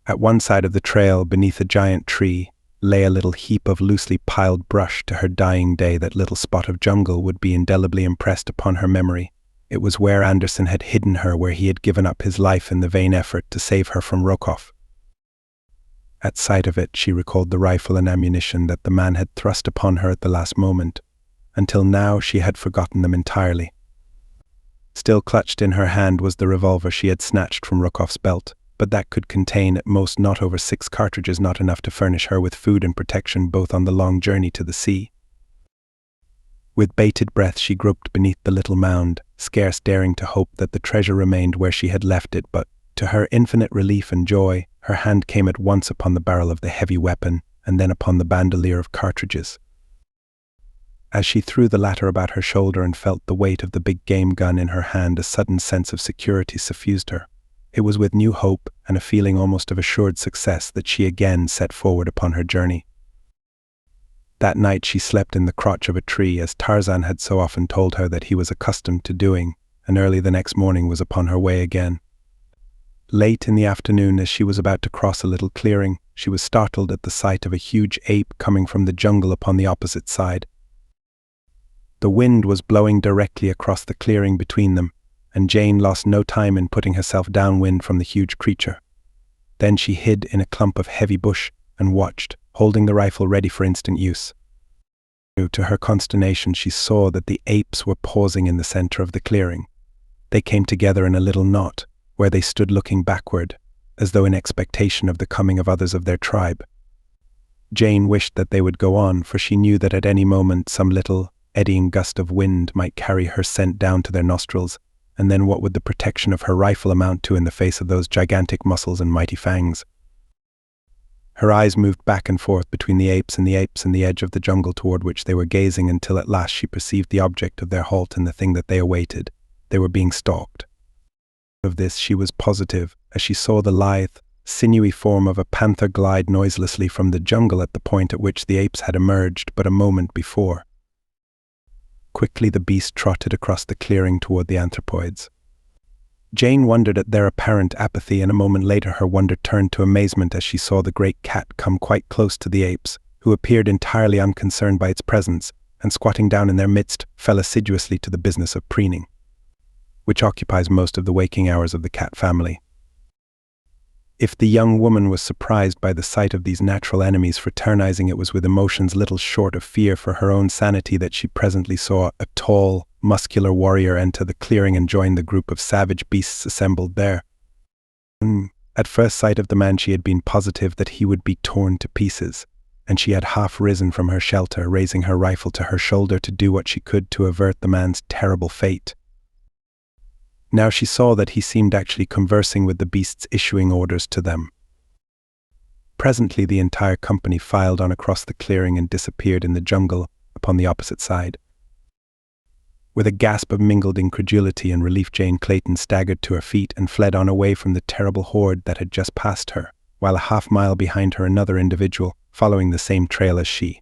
At one side of the trail, beneath a giant tree, lay a little heap of loosely piled brush. To her dying day, that little spot of jungle would be indelibly impressed upon her memory. It was where Anderson had hidden her, where he had given up his life in the vain effort to save her from Rokoff. At sight of it, she recalled the rifle and ammunition that the man had thrust upon her at the last moment. Until now, she had forgotten them entirely. Still clutched in her hand was the revolver she had snatched from Rookoff's belt, but that could contain at most not over 6 cartridges, not enough to furnish her with food and protection both on the long journey to the sea. With bated breath she groped beneath the little mound, scarce daring to hope that the treasure remained where she had left it, but, to her infinite relief and joy, her hand came at once upon the barrel of the heavy weapon, and then upon the bandolier of cartridges. As she threw the latter about her shoulder and felt the weight of the big game gun in her hand, a sudden sense of security suffused her. It was with new hope and a feeling almost of assured success that she again set forward upon her journey. That night she slept in the crotch of a tree, as Tarzan had so often told her that he was accustomed to doing, and early the next morning was upon her way again. Late in the afternoon, as she was about to cross a little clearing, she was startled at the sight of a huge ape coming from the jungle upon the opposite side. The wind was blowing directly across the clearing between them, and Jane lost no time in putting herself downwind from the huge creature. Then she hid in a clump of heavy bush and watched, holding the rifle ready for instant use. To her consternation, she saw that the apes were pausing in the center of the clearing. They came together in a little knot, where they stood looking backward, as though in expectation of the coming of others of their tribe. Jane wished that they would go on, for she knew that at any moment some little, eddying gust of wind might carry her scent down to their nostrils, and then what would the protection of her rifle amount to in the face of those gigantic muscles and mighty fangs? Her eyes moved back and forth between the apes and the edge of the jungle toward which they were gazing, until at last she perceived the object of their halt and the thing that they awaited. They were being stalked. Of this she was positive, as she saw the lithe, sinewy form of a panther glide noiselessly from the jungle at the point at which the apes had emerged but a moment before. Quickly the beast trotted across the clearing toward the anthropoids. Jane wondered at their apparent apathy, and a moment later her wonder turned to amazement as she saw the great cat come quite close to the apes, who appeared entirely unconcerned by its presence, and squatting down in their midst, fell assiduously to the business of preening, which occupies most of the waking hours of the cat family. If the young woman was surprised by the sight of these natural enemies fraternizing, it was with emotions little short of fear for her own sanity that she presently saw a tall, muscular warrior enter the clearing and join the group of savage beasts assembled there. At first sight of the man she had been positive that he would be torn to pieces, and she had half risen from her shelter, raising her rifle to her shoulder to do what she could to avert the man's terrible fate. Now she saw that he seemed actually conversing with the beasts, issuing orders to them. Presently the entire company filed on across the clearing and disappeared in the jungle upon the opposite side. With a gasp of mingled incredulity and relief, Jane Clayton staggered to her feet and fled on away from the terrible horde that had just passed her, while a half-mile behind her another individual, following the same trail as she,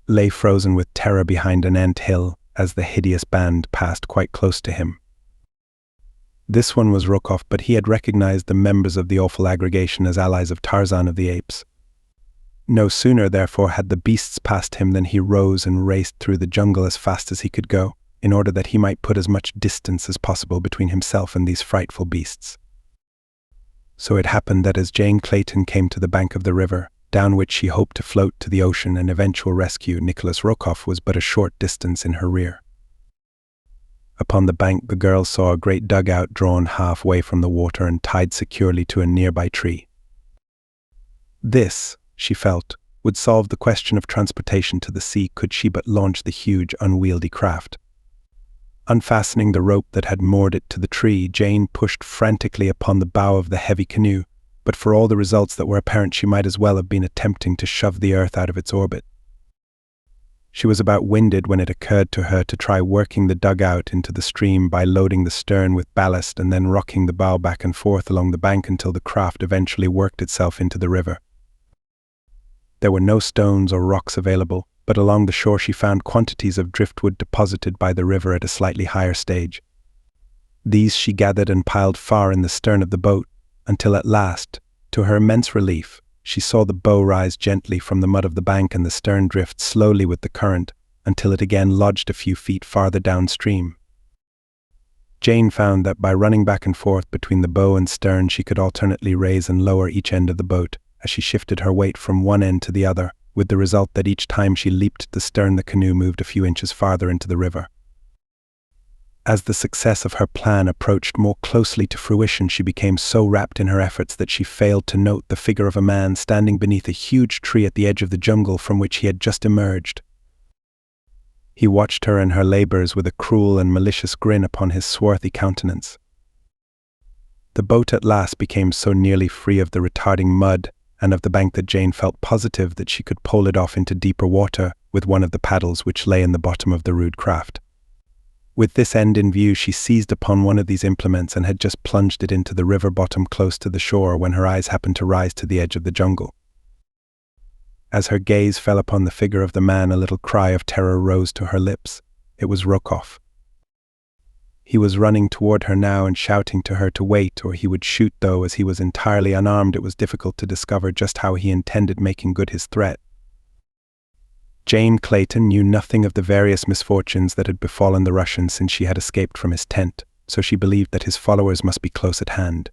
lay frozen with terror behind an ant hill as the hideous band passed quite close to him. This one was Rookoff, but he had recognized the members of the awful aggregation as allies of Tarzan of the Apes. No sooner, therefore, had the beasts passed him than he rose and raced through the jungle as fast as he could go, in order that he might put as much distance as possible between himself and these frightful beasts. So it happened that as Jane Clayton came to the bank of the river, down which she hoped to float to the ocean and eventual rescue, Nicholas Rookoff was but a short distance in her rear. Upon the bank the girl saw a great dugout drawn halfway from the water and tied securely to a nearby tree. This, she felt, would solve the question of transportation to the sea could she but launch the huge, unwieldy craft. Unfastening the rope that had moored it to the tree, Jane pushed frantically upon the bow of the heavy canoe, but for all the results that were apparent she might as well have been attempting to shove the earth out of its orbit. She was about winded when it occurred to her to try working the dugout into the stream by loading the stern with ballast and then rocking the bow back and forth along the bank until the craft eventually worked itself into the river. There were no stones or rocks available, but along the shore she found quantities of driftwood deposited by the river at a slightly higher stage. These she gathered and piled far in the stern of the boat, until at last, to her immense relief, she saw the bow rise gently from the mud of the bank and the stern drift slowly with the current until it again lodged a few feet farther downstream. Jane found that by running back and forth between the bow and stern she could alternately raise and lower each end of the boat, as she shifted her weight from one end to the other, with the result that each time she leaped the stern the canoe moved a few inches farther into the river. As the success of her plan approached more closely to fruition, she became so wrapped in her efforts that she failed to note the figure of a man standing beneath a huge tree at the edge of the jungle from which he had just emerged. He watched her and her labors with a cruel and malicious grin upon his swarthy countenance. The boat at last became so nearly free of the retarding mud and of the bank that Jane felt positive that she could pole it off into deeper water with one of the paddles which lay in the bottom of the rude craft. With this end in view, she seized upon one of these implements and had just plunged it into the river bottom close to the shore when her eyes happened to rise to the edge of the jungle. As her gaze fell upon the figure of the man, a little cry of terror rose to her lips. It was Rokoff. He was running toward her now and shouting to her to wait, or he would shoot, though as he was entirely unarmed it was difficult to discover just how he intended making good his threat. Jane Clayton knew nothing of the various misfortunes that had befallen the Russian since she had escaped from his tent, so she believed that his followers must be close at hand.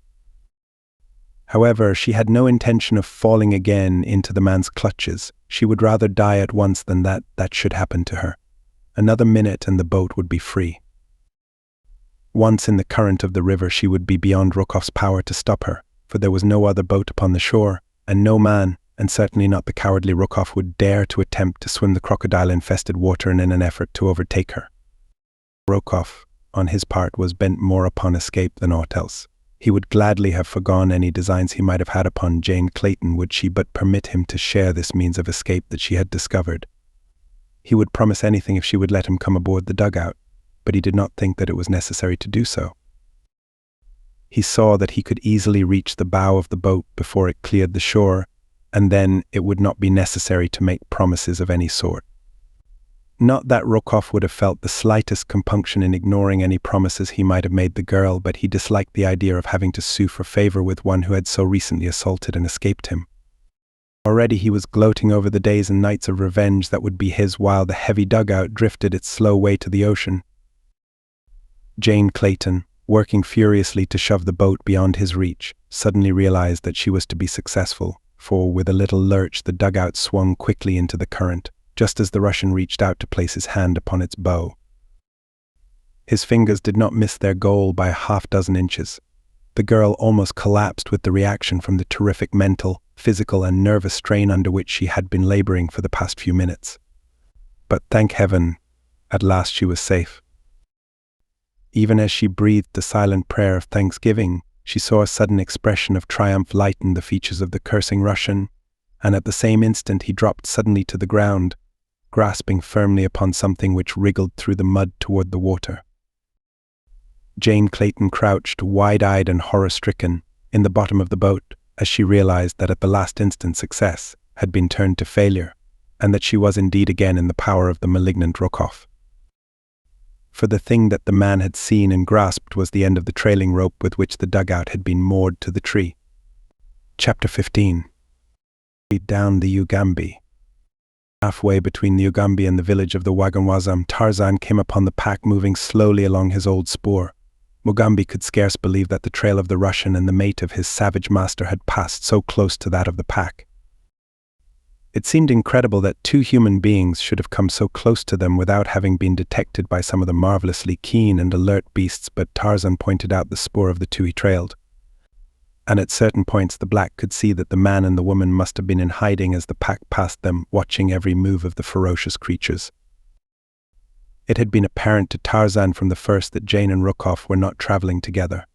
However, she had no intention of falling again into the man's clutches. She would rather die at once than that should happen to her. Another minute and the boat would be free. Once in the current of the river, she would be beyond Rokoff's power to stop her, for there was no other boat upon the shore, and no man, and certainly not the cowardly Rokoff, would dare to attempt to swim the crocodile-infested water in an effort to overtake her. Rokoff, on his part, was bent more upon escape than aught else. He would gladly have forgone any designs he might have had upon Jane Clayton would she but permit him to share this means of escape that she had discovered. He would promise anything if she would let him come aboard the dugout, but he did not think that it was necessary to do so. He saw that he could easily reach the bow of the boat before it cleared the shore, and then it would not be necessary to make promises of any sort. Not that Rokoff would have felt the slightest compunction in ignoring any promises he might have made the girl, but he disliked the idea of having to sue for favor with one who had so recently assaulted and escaped him. Already he was gloating over the days and nights of revenge that would be his while the heavy dugout drifted its slow way to the ocean. Jane Clayton, working furiously to shove the boat beyond his reach, suddenly realized that she was to be successful, for with a little lurch the dugout swung quickly into the current, just as the Russian reached out to place his hand upon its bow. His fingers did not miss their goal by a half-dozen inches. The girl almost collapsed with the reaction from the terrific mental, physical, and nervous strain under which she had been laboring for the past few minutes. But thank heaven, at last she was safe. Even as she breathed the silent prayer of thanksgiving, she saw a sudden expression of triumph lighten the features of the cursing Russian, and at the same instant he dropped suddenly to the ground, grasping firmly upon something which wriggled through the mud toward the water. Jane Clayton crouched, wide-eyed and horror-stricken, in the bottom of the boat, as she realized that at the last instant success had been turned to failure, and that she was indeed again in the power of the malignant Rokoff. For the thing that the man had seen and grasped was the end of the trailing rope with which the dugout had been moored to the tree. Chapter 15. Down the Ugambi. Halfway between the Ugambi and the village of the Waganwazam, Tarzan came upon the pack moving slowly along his old spoor. Mugambi could scarce believe that the trail of the Russian and the mate of his savage master had passed so close to that of the pack. It seemed incredible that two human beings should have come so close to them without having been detected by some of the marvelously keen and alert beasts, but Tarzan pointed out the spoor of the two he trailed. And at certain points the black could see that the man and the woman must have been in hiding as the pack passed them, watching every move of the ferocious creatures. It had been apparent to Tarzan from the first that Jane and Rokoff were not traveling together.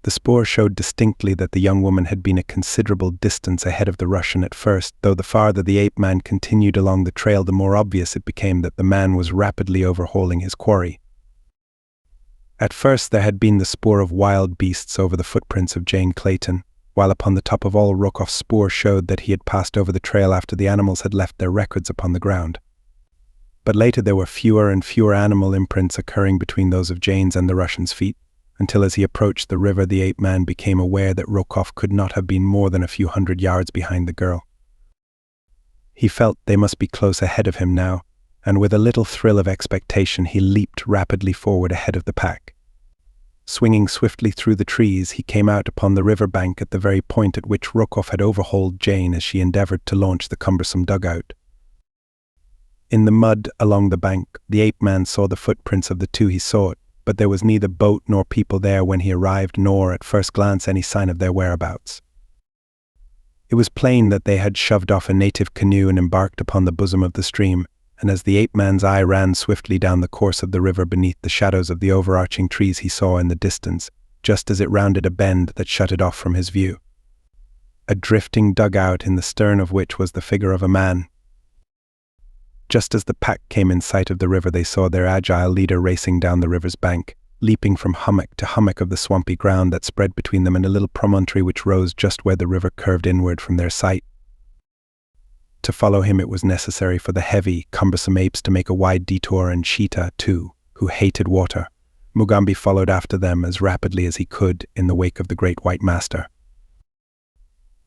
The spoor showed distinctly that the young woman had been a considerable distance ahead of the Russian at first, though the farther the ape-man continued along the trail, the more obvious it became that the man was rapidly overhauling his quarry. At first there had been the spoor of wild beasts over the footprints of Jane Clayton, while upon the top of all Rokoff's spoor showed that he had passed over the trail after the animals had left their records upon the ground. But later there were fewer and fewer animal imprints occurring between those of Jane's and the Russian's feet, until as he approached the river the ape-man became aware that Rokoff could not have been more than a few hundred yards behind the girl. He felt they must be close ahead of him now, and with a little thrill of expectation he leaped rapidly forward ahead of the pack. Swinging swiftly through the trees, he came out upon the river bank at the very point at which Rokoff had overhauled Jane as she endeavored to launch the cumbersome dugout. In the mud along the bank, the ape-man saw the footprints of the two he sought, but there was neither boat nor people there when he arrived, nor, at first glance, any sign of their whereabouts. It was plain that they had shoved off a native canoe and embarked upon the bosom of the stream, and as the ape-man's eye ran swiftly down the course of the river beneath the shadows of the overarching trees he saw in the distance, just as it rounded a bend that shut it off from his view, a drifting dugout in the stern of which was the figure of a man. Just as the pack came in sight of the river, they saw their agile leader racing down the river's bank, leaping from hummock to hummock of the swampy ground that spread between them and a little promontory which rose just where the river curved inward from their sight. To follow him it was necessary for the heavy, cumbersome apes to make a wide detour, and Cheetah, too, who hated water. Mugambi followed after them as rapidly as he could in the wake of the great white master.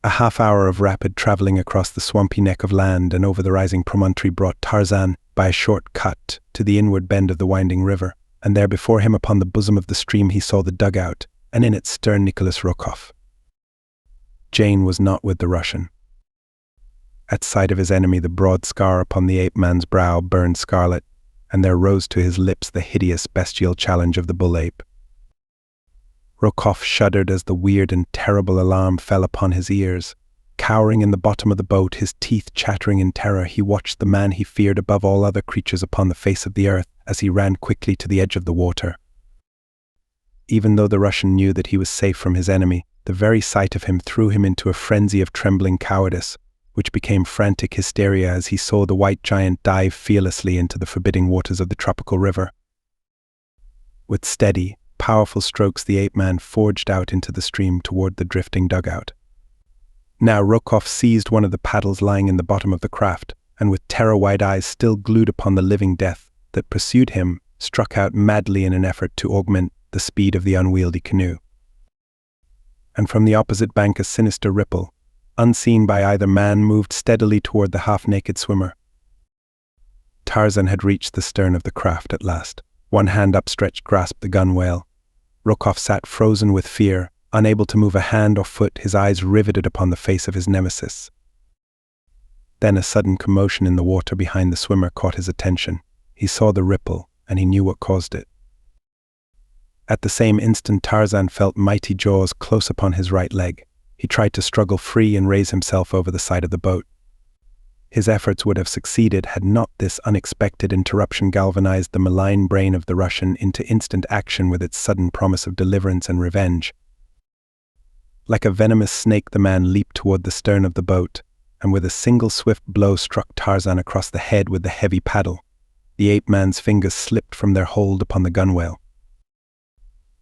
A half-hour of rapid travelling across the swampy neck of land and over the rising promontory brought Tarzan, by a short cut, to the inward bend of the winding river, and there before him upon the bosom of the stream he saw the dugout, and in its stern Nicholas Rokoff. Jane was not with the Russian. At sight of his enemy, the broad scar upon the ape-man's brow burned scarlet, and there rose to his lips the hideous bestial challenge of the bull-ape. Rokoff shuddered as the weird and terrible alarm fell upon his ears. Cowering in the bottom of the boat, his teeth chattering in terror, he watched the man he feared above all other creatures upon the face of the earth as he ran quickly to the edge of the water. Even though the Russian knew that he was safe from his enemy, the very sight of him threw him into a frenzy of trembling cowardice, which became frantic hysteria as he saw the white giant dive fearlessly into the forbidding waters of the tropical river. With steady, powerful strokes the ape-man forged out into the stream toward the drifting dugout. Now Rokoff seized one of the paddles lying in the bottom of the craft, and with terror-wide eyes still glued upon the living death that pursued him, struck out madly in an effort to augment the speed of the unwieldy canoe. And from the opposite bank a sinister ripple, unseen by either man, moved steadily toward the half-naked swimmer. Tarzan had reached the stern of the craft at last. One hand upstretched grasped the gunwale. Rokoff sat frozen with fear, unable to move a hand or foot, his eyes riveted upon the face of his nemesis. Then a sudden commotion in the water behind the swimmer caught his attention. He saw the ripple, and he knew what caused it. At the same instant Tarzan felt mighty jaws close upon his right leg. He tried to struggle free and raise himself over the side of the boat. His efforts would have succeeded had not this unexpected interruption galvanized the malign brain of the Russian into instant action with its sudden promise of deliverance and revenge. Like a venomous snake the man leaped toward the stern of the boat, and with a single swift blow struck Tarzan across the head with the heavy paddle. The ape-man's fingers slipped from their hold upon the gunwale.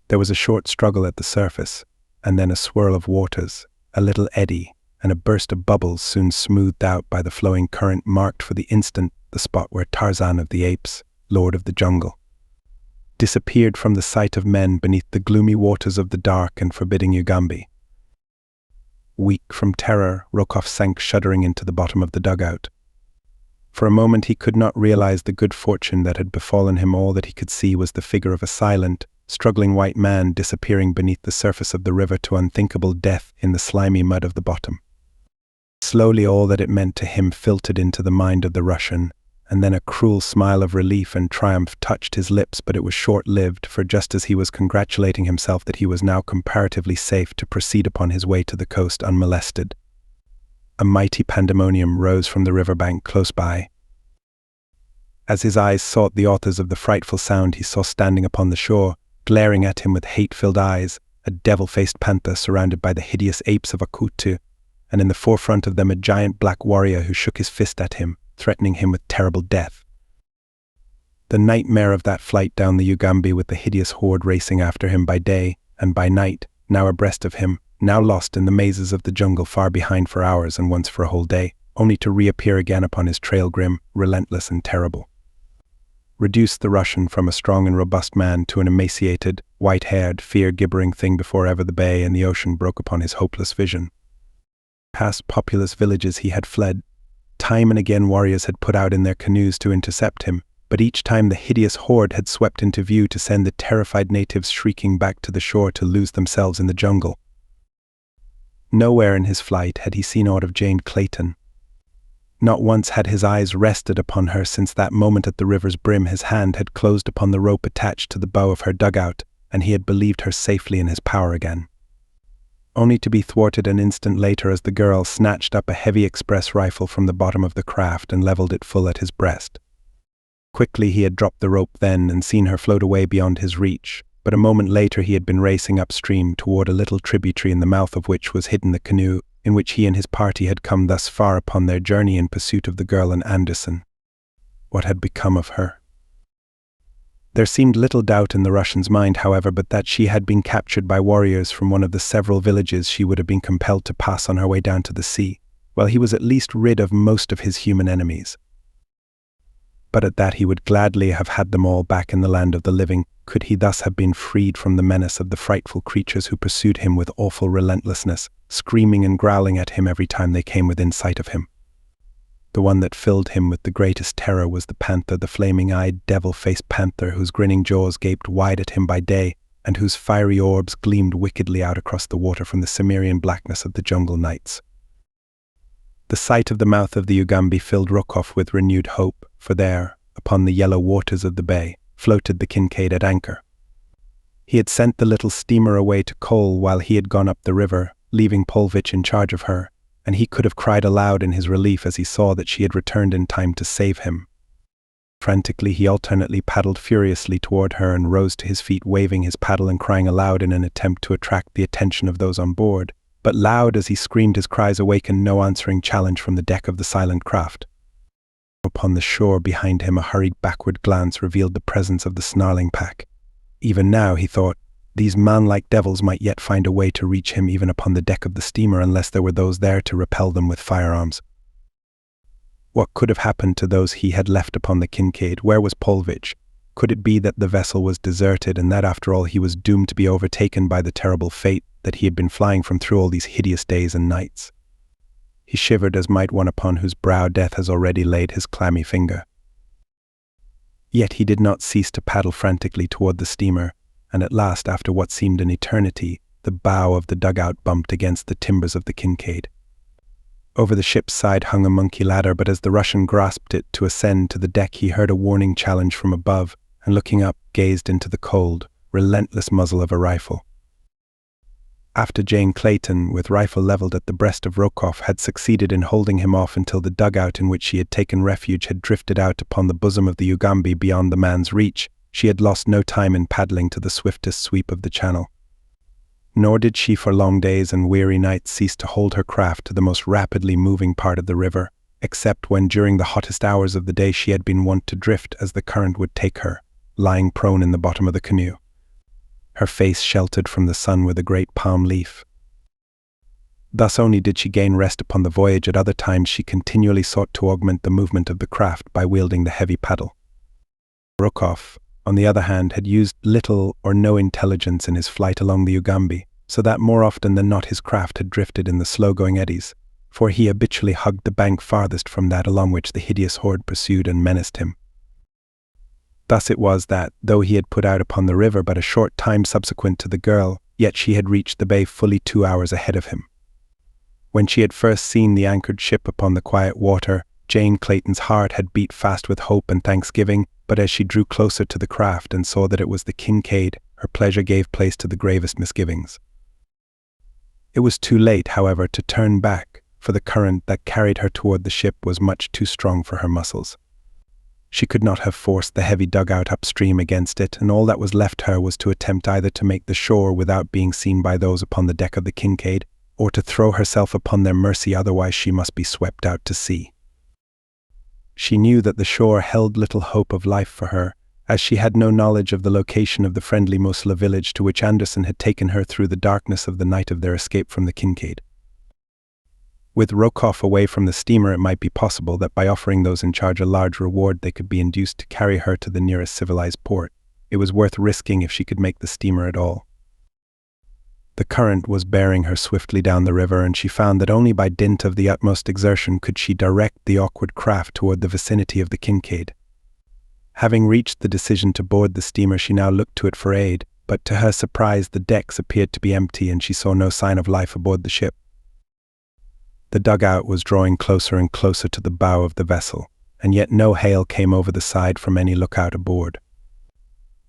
There was a short struggle at the surface, and then a swirl of waters, a little eddy, and a burst of bubbles soon smoothed out by the flowing current marked for the instant the spot where Tarzan of the Apes, Lord of the Jungle, disappeared from the sight of men beneath the gloomy waters of the dark and forbidding Ugambi. Weak from terror, Rokoff sank shuddering into the bottom of the dugout. For a moment he could not realize the good fortune that had befallen him. All that he could see was the figure of a silent, struggling white man disappearing beneath the surface of the river to unthinkable death in the slimy mud of the bottom. Slowly all that it meant to him filtered into the mind of the Russian, and then a cruel smile of relief and triumph touched his lips, but it was short-lived, for just as he was congratulating himself that he was now comparatively safe to proceed upon his way to the coast unmolested, a mighty pandemonium rose from the riverbank close by. As his eyes sought the authors of the frightful sound, he saw standing upon the shore, glaring at him with hate-filled eyes, a devil-faced panther surrounded by the hideous apes of Akutu, and in the forefront of them a giant black warrior who shook his fist at him, threatening him with terrible death. The nightmare of that flight down the Ugambi with the hideous horde racing after him by day and by night, now abreast of him, now lost in the mazes of the jungle far behind for hours and once for a whole day, only to reappear again upon his trail grim, relentless and terrible, reduced the Russian from a strong and robust man to an emaciated, white-haired, fear-gibbering thing before ever the bay and the ocean broke upon his hopeless vision. Past populous villages he had fled. Time and again warriors had put out in their canoes to intercept him, but each time the hideous horde had swept into view to send the terrified natives shrieking back to the shore to lose themselves in the jungle. Nowhere in his flight had he seen aught of Jane Clayton. Not once had his eyes rested upon her since that moment at the river's brim his hand had closed upon the rope attached to the bow of her dugout, and he had believed her safely in his power again. Only to be thwarted an instant later as the girl snatched up a heavy express rifle from the bottom of the craft and leveled it full at his breast. Quickly he had dropped the rope then and seen her float away beyond his reach, but a moment later he had been racing upstream toward a little tributary in the mouth of which was hidden the canoe in which he and his party had come thus far upon their journey in pursuit of the girl and Anderson. What had become of her? There seemed little doubt in the Russian's mind, however, but that she had been captured by warriors from one of the several villages she would have been compelled to pass on her way down to the sea, while he was at least rid of most of his human enemies. But at that he would gladly have had them all back in the land of the living, could he thus have been freed from the menace of the frightful creatures who pursued him with awful relentlessness, screaming and growling at him every time they came within sight of him. The one that filled him with the greatest terror was the panther, the flaming-eyed, devil-faced panther whose grinning jaws gaped wide at him by day and whose fiery orbs gleamed wickedly out across the water from the Cimmerian blackness of the jungle nights. The sight of the mouth of the Ugambi filled Rokoff with renewed hope, for there, upon the yellow waters of the bay, floated the Kincaid at anchor. He had sent the little steamer away to coal while he had gone up the river, leaving Polvich in charge of her, and he could have cried aloud in his relief as he saw that she had returned in time to save him. Frantically he alternately paddled furiously toward her and rose to his feet, waving his paddle and crying aloud in an attempt to attract the attention of those on board, but loud as he screamed his cries awakened no answering challenge from the deck of the silent craft. Upon the shore behind him a hurried backward glance revealed the presence of the snarling pack. Even now, he thought, these man-like devils might yet find a way to reach him even upon the deck of the steamer unless there were those there to repel them with firearms. What could have happened to those he had left upon the Kincaid? Where was Polvich? Could it be that the vessel was deserted and that after all he was doomed to be overtaken by the terrible fate that he had been flying from through all these hideous days and nights? He shivered as might one upon whose brow death has already laid his clammy finger. Yet he did not cease to paddle frantically toward the steamer, and at last, after what seemed an eternity, the bow of the dugout bumped against the timbers of the Kincaid. Over the ship's side hung a monkey ladder, but as the Russian grasped it to ascend to the deck he heard a warning challenge from above, and looking up, gazed into the cold, relentless muzzle of a rifle. After Jane Clayton, with rifle leveled at the breast of Rokoff, had succeeded in holding him off until the dugout in which she had taken refuge had drifted out upon the bosom of the Ugambi beyond the man's reach, she had lost no time in paddling to the swiftest sweep of the channel. Nor did she for long days and weary nights cease to hold her craft to the most rapidly moving part of the river, except when during the hottest hours of the day she had been wont to drift as the current would take her, lying prone in the bottom of the canoe, her face sheltered from the sun with a great palm leaf. Thus only did she gain rest upon the voyage. At other times she continually sought to augment the movement of the craft by wielding the heavy paddle. Rokoff, on the other hand, had used little or no intelligence in his flight along the Ugambi, so that more often than not his craft had drifted in the slow-going eddies, for he habitually hugged the bank farthest from that along which the hideous horde pursued and menaced him. Thus it was that, though he had put out upon the river but a short time subsequent to the girl, yet she had reached the bay fully 2 hours ahead of him. When she had first seen the anchored ship upon the quiet water, Jane Clayton's heart had beat fast with hope and thanksgiving, but as she drew closer to the craft and saw that it was the Kincaid, her pleasure gave place to the gravest misgivings. It was too late, however, to turn back, for the current that carried her toward the ship was much too strong for her muscles. She could not have forced the heavy dugout upstream against it, and all that was left her was to attempt either to make the shore without being seen by those upon the deck of the Kincaid, or to throw herself upon their mercy, otherwise she must be swept out to sea. She knew that the shore held little hope of life for her, as she had no knowledge of the location of the friendly Musla village to which Anderson had taken her through the darkness of the night of their escape from the Kincaid. With Rokoff away from the steamer, it might be possible that by offering those in charge a large reward they could be induced to carry her to the nearest civilized port. It was worth risking if she could make the steamer at all. The current was bearing her swiftly down the river, and she found that only by dint of the utmost exertion could she direct the awkward craft toward the vicinity of the Kincaid. Having reached the decision to board the steamer, she now looked to it for aid, but to her surprise the decks appeared to be empty and she saw no sign of life aboard the ship. The dugout was drawing closer and closer to the bow of the vessel, and yet no hail came over the side from any lookout aboard.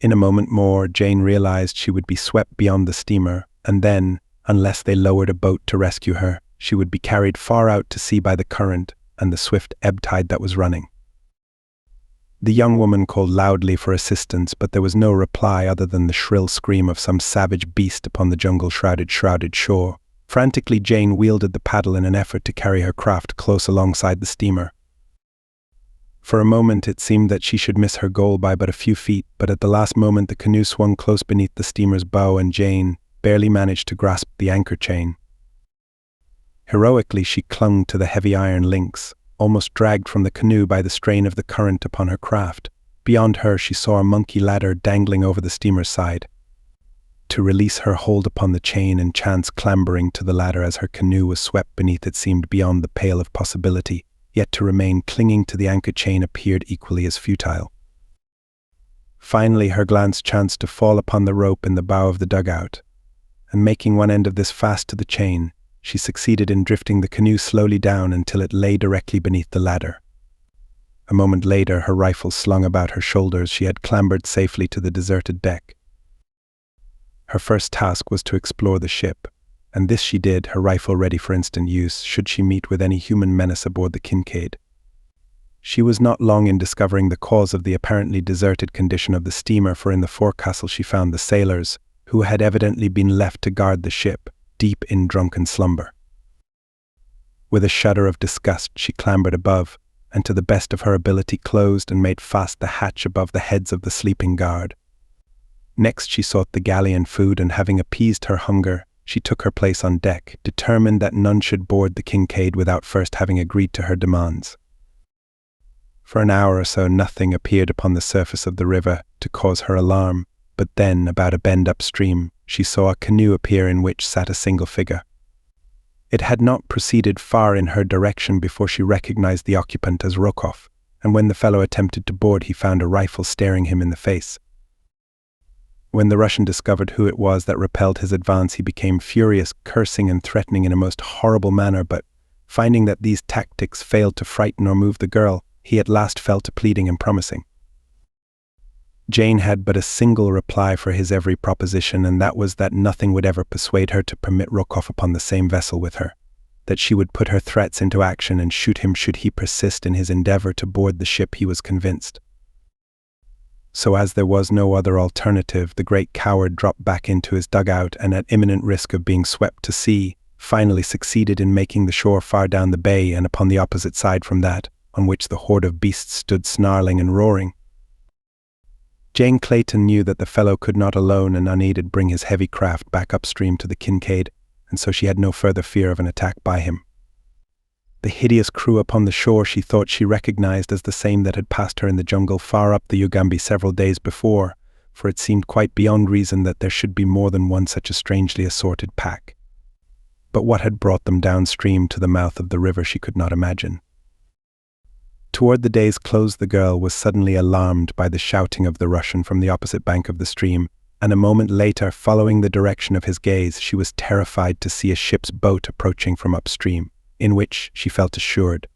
In a moment more, Jane realized she would be swept beyond the steamer, and then, unless they lowered a boat to rescue her, she would be carried far out to sea by the current and the swift ebb tide that was running. The young woman called loudly for assistance, but there was no reply other than the shrill scream of some savage beast upon the jungle-shrouded shore. Frantically, Jane wielded the paddle in an effort to carry her craft close alongside the steamer. For a moment it seemed that she should miss her goal by but a few feet, but at the last moment the canoe swung close beneath the steamer's bow and Jane barely managed to grasp the anchor chain. Heroically she clung to the heavy iron links, almost dragged from the canoe by the strain of the current upon her craft. Beyond her she saw a monkey ladder dangling over the steamer's side. To release her hold upon the chain and chance clambering to the ladder as her canoe was swept beneath it seemed beyond the pale of possibility, yet to remain clinging to the anchor chain appeared equally as futile. Finally her glance chanced to fall upon the rope in the bow of the dugout, and making one end of this fast to the chain, she succeeded in drifting the canoe slowly down until it lay directly beneath the ladder. A moment later, her rifle slung about her shoulders, she had clambered safely to the deserted deck. Her first task was to explore the ship, and this she did, her rifle ready for instant use should she meet with any human menace aboard the Kincaid. She was not long in discovering the cause of the apparently deserted condition of the steamer, for in the forecastle she found the sailors, who had evidently been left to guard the ship, deep in drunken slumber. With a shudder of disgust she clambered above, and to the best of her ability closed and made fast the hatch above the heads of the sleeping guard. Next she sought the galley and food, and having appeased her hunger, she took her place on deck, determined that none should board the Kincaid without first having agreed to her demands. For an hour or so nothing appeared upon the surface of the river to cause her alarm, but then, about a bend upstream, she saw a canoe appear in which sat a single figure. It had not proceeded far in her direction before she recognized the occupant as Rokov, and when the fellow attempted to board he found a rifle staring him in the face. When the Russian discovered who it was that repelled his advance, he became furious, cursing and threatening in a most horrible manner, but, finding that these tactics failed to frighten or move the girl, he at last fell to pleading and promising. Jane had but a single reply for his every proposition, and that was that nothing would ever persuade her to permit Rokov upon the same vessel with her, that she would put her threats into action and shoot him should he persist in his endeavor to board the ship, he was convinced. So as there was no other alternative, the great coward dropped back into his dugout and, at imminent risk of being swept to sea, finally succeeded in making the shore far down the bay and upon the opposite side from that on which the horde of beasts stood snarling and roaring. Jane Clayton knew that the fellow could not alone and unaided bring his heavy craft back upstream to the Kincaid, and so she had no further fear of an attack by him. The hideous crew upon the shore she thought she recognized as the same that had passed her in the jungle far up the Ugambi several days before, for it seemed quite beyond reason that there should be more than one such a strangely assorted pack. But what had brought them downstream to the mouth of the river she could not imagine. Toward the day's close the girl was suddenly alarmed by the shouting of the Russian from the opposite bank of the stream, and a moment later, following the direction of his gaze, she was terrified to see a ship's boat approaching from upstream, in which, she felt assured,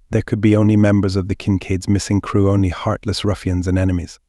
there could be only members of the Kincaid's missing crew, only heartless ruffians and enemies.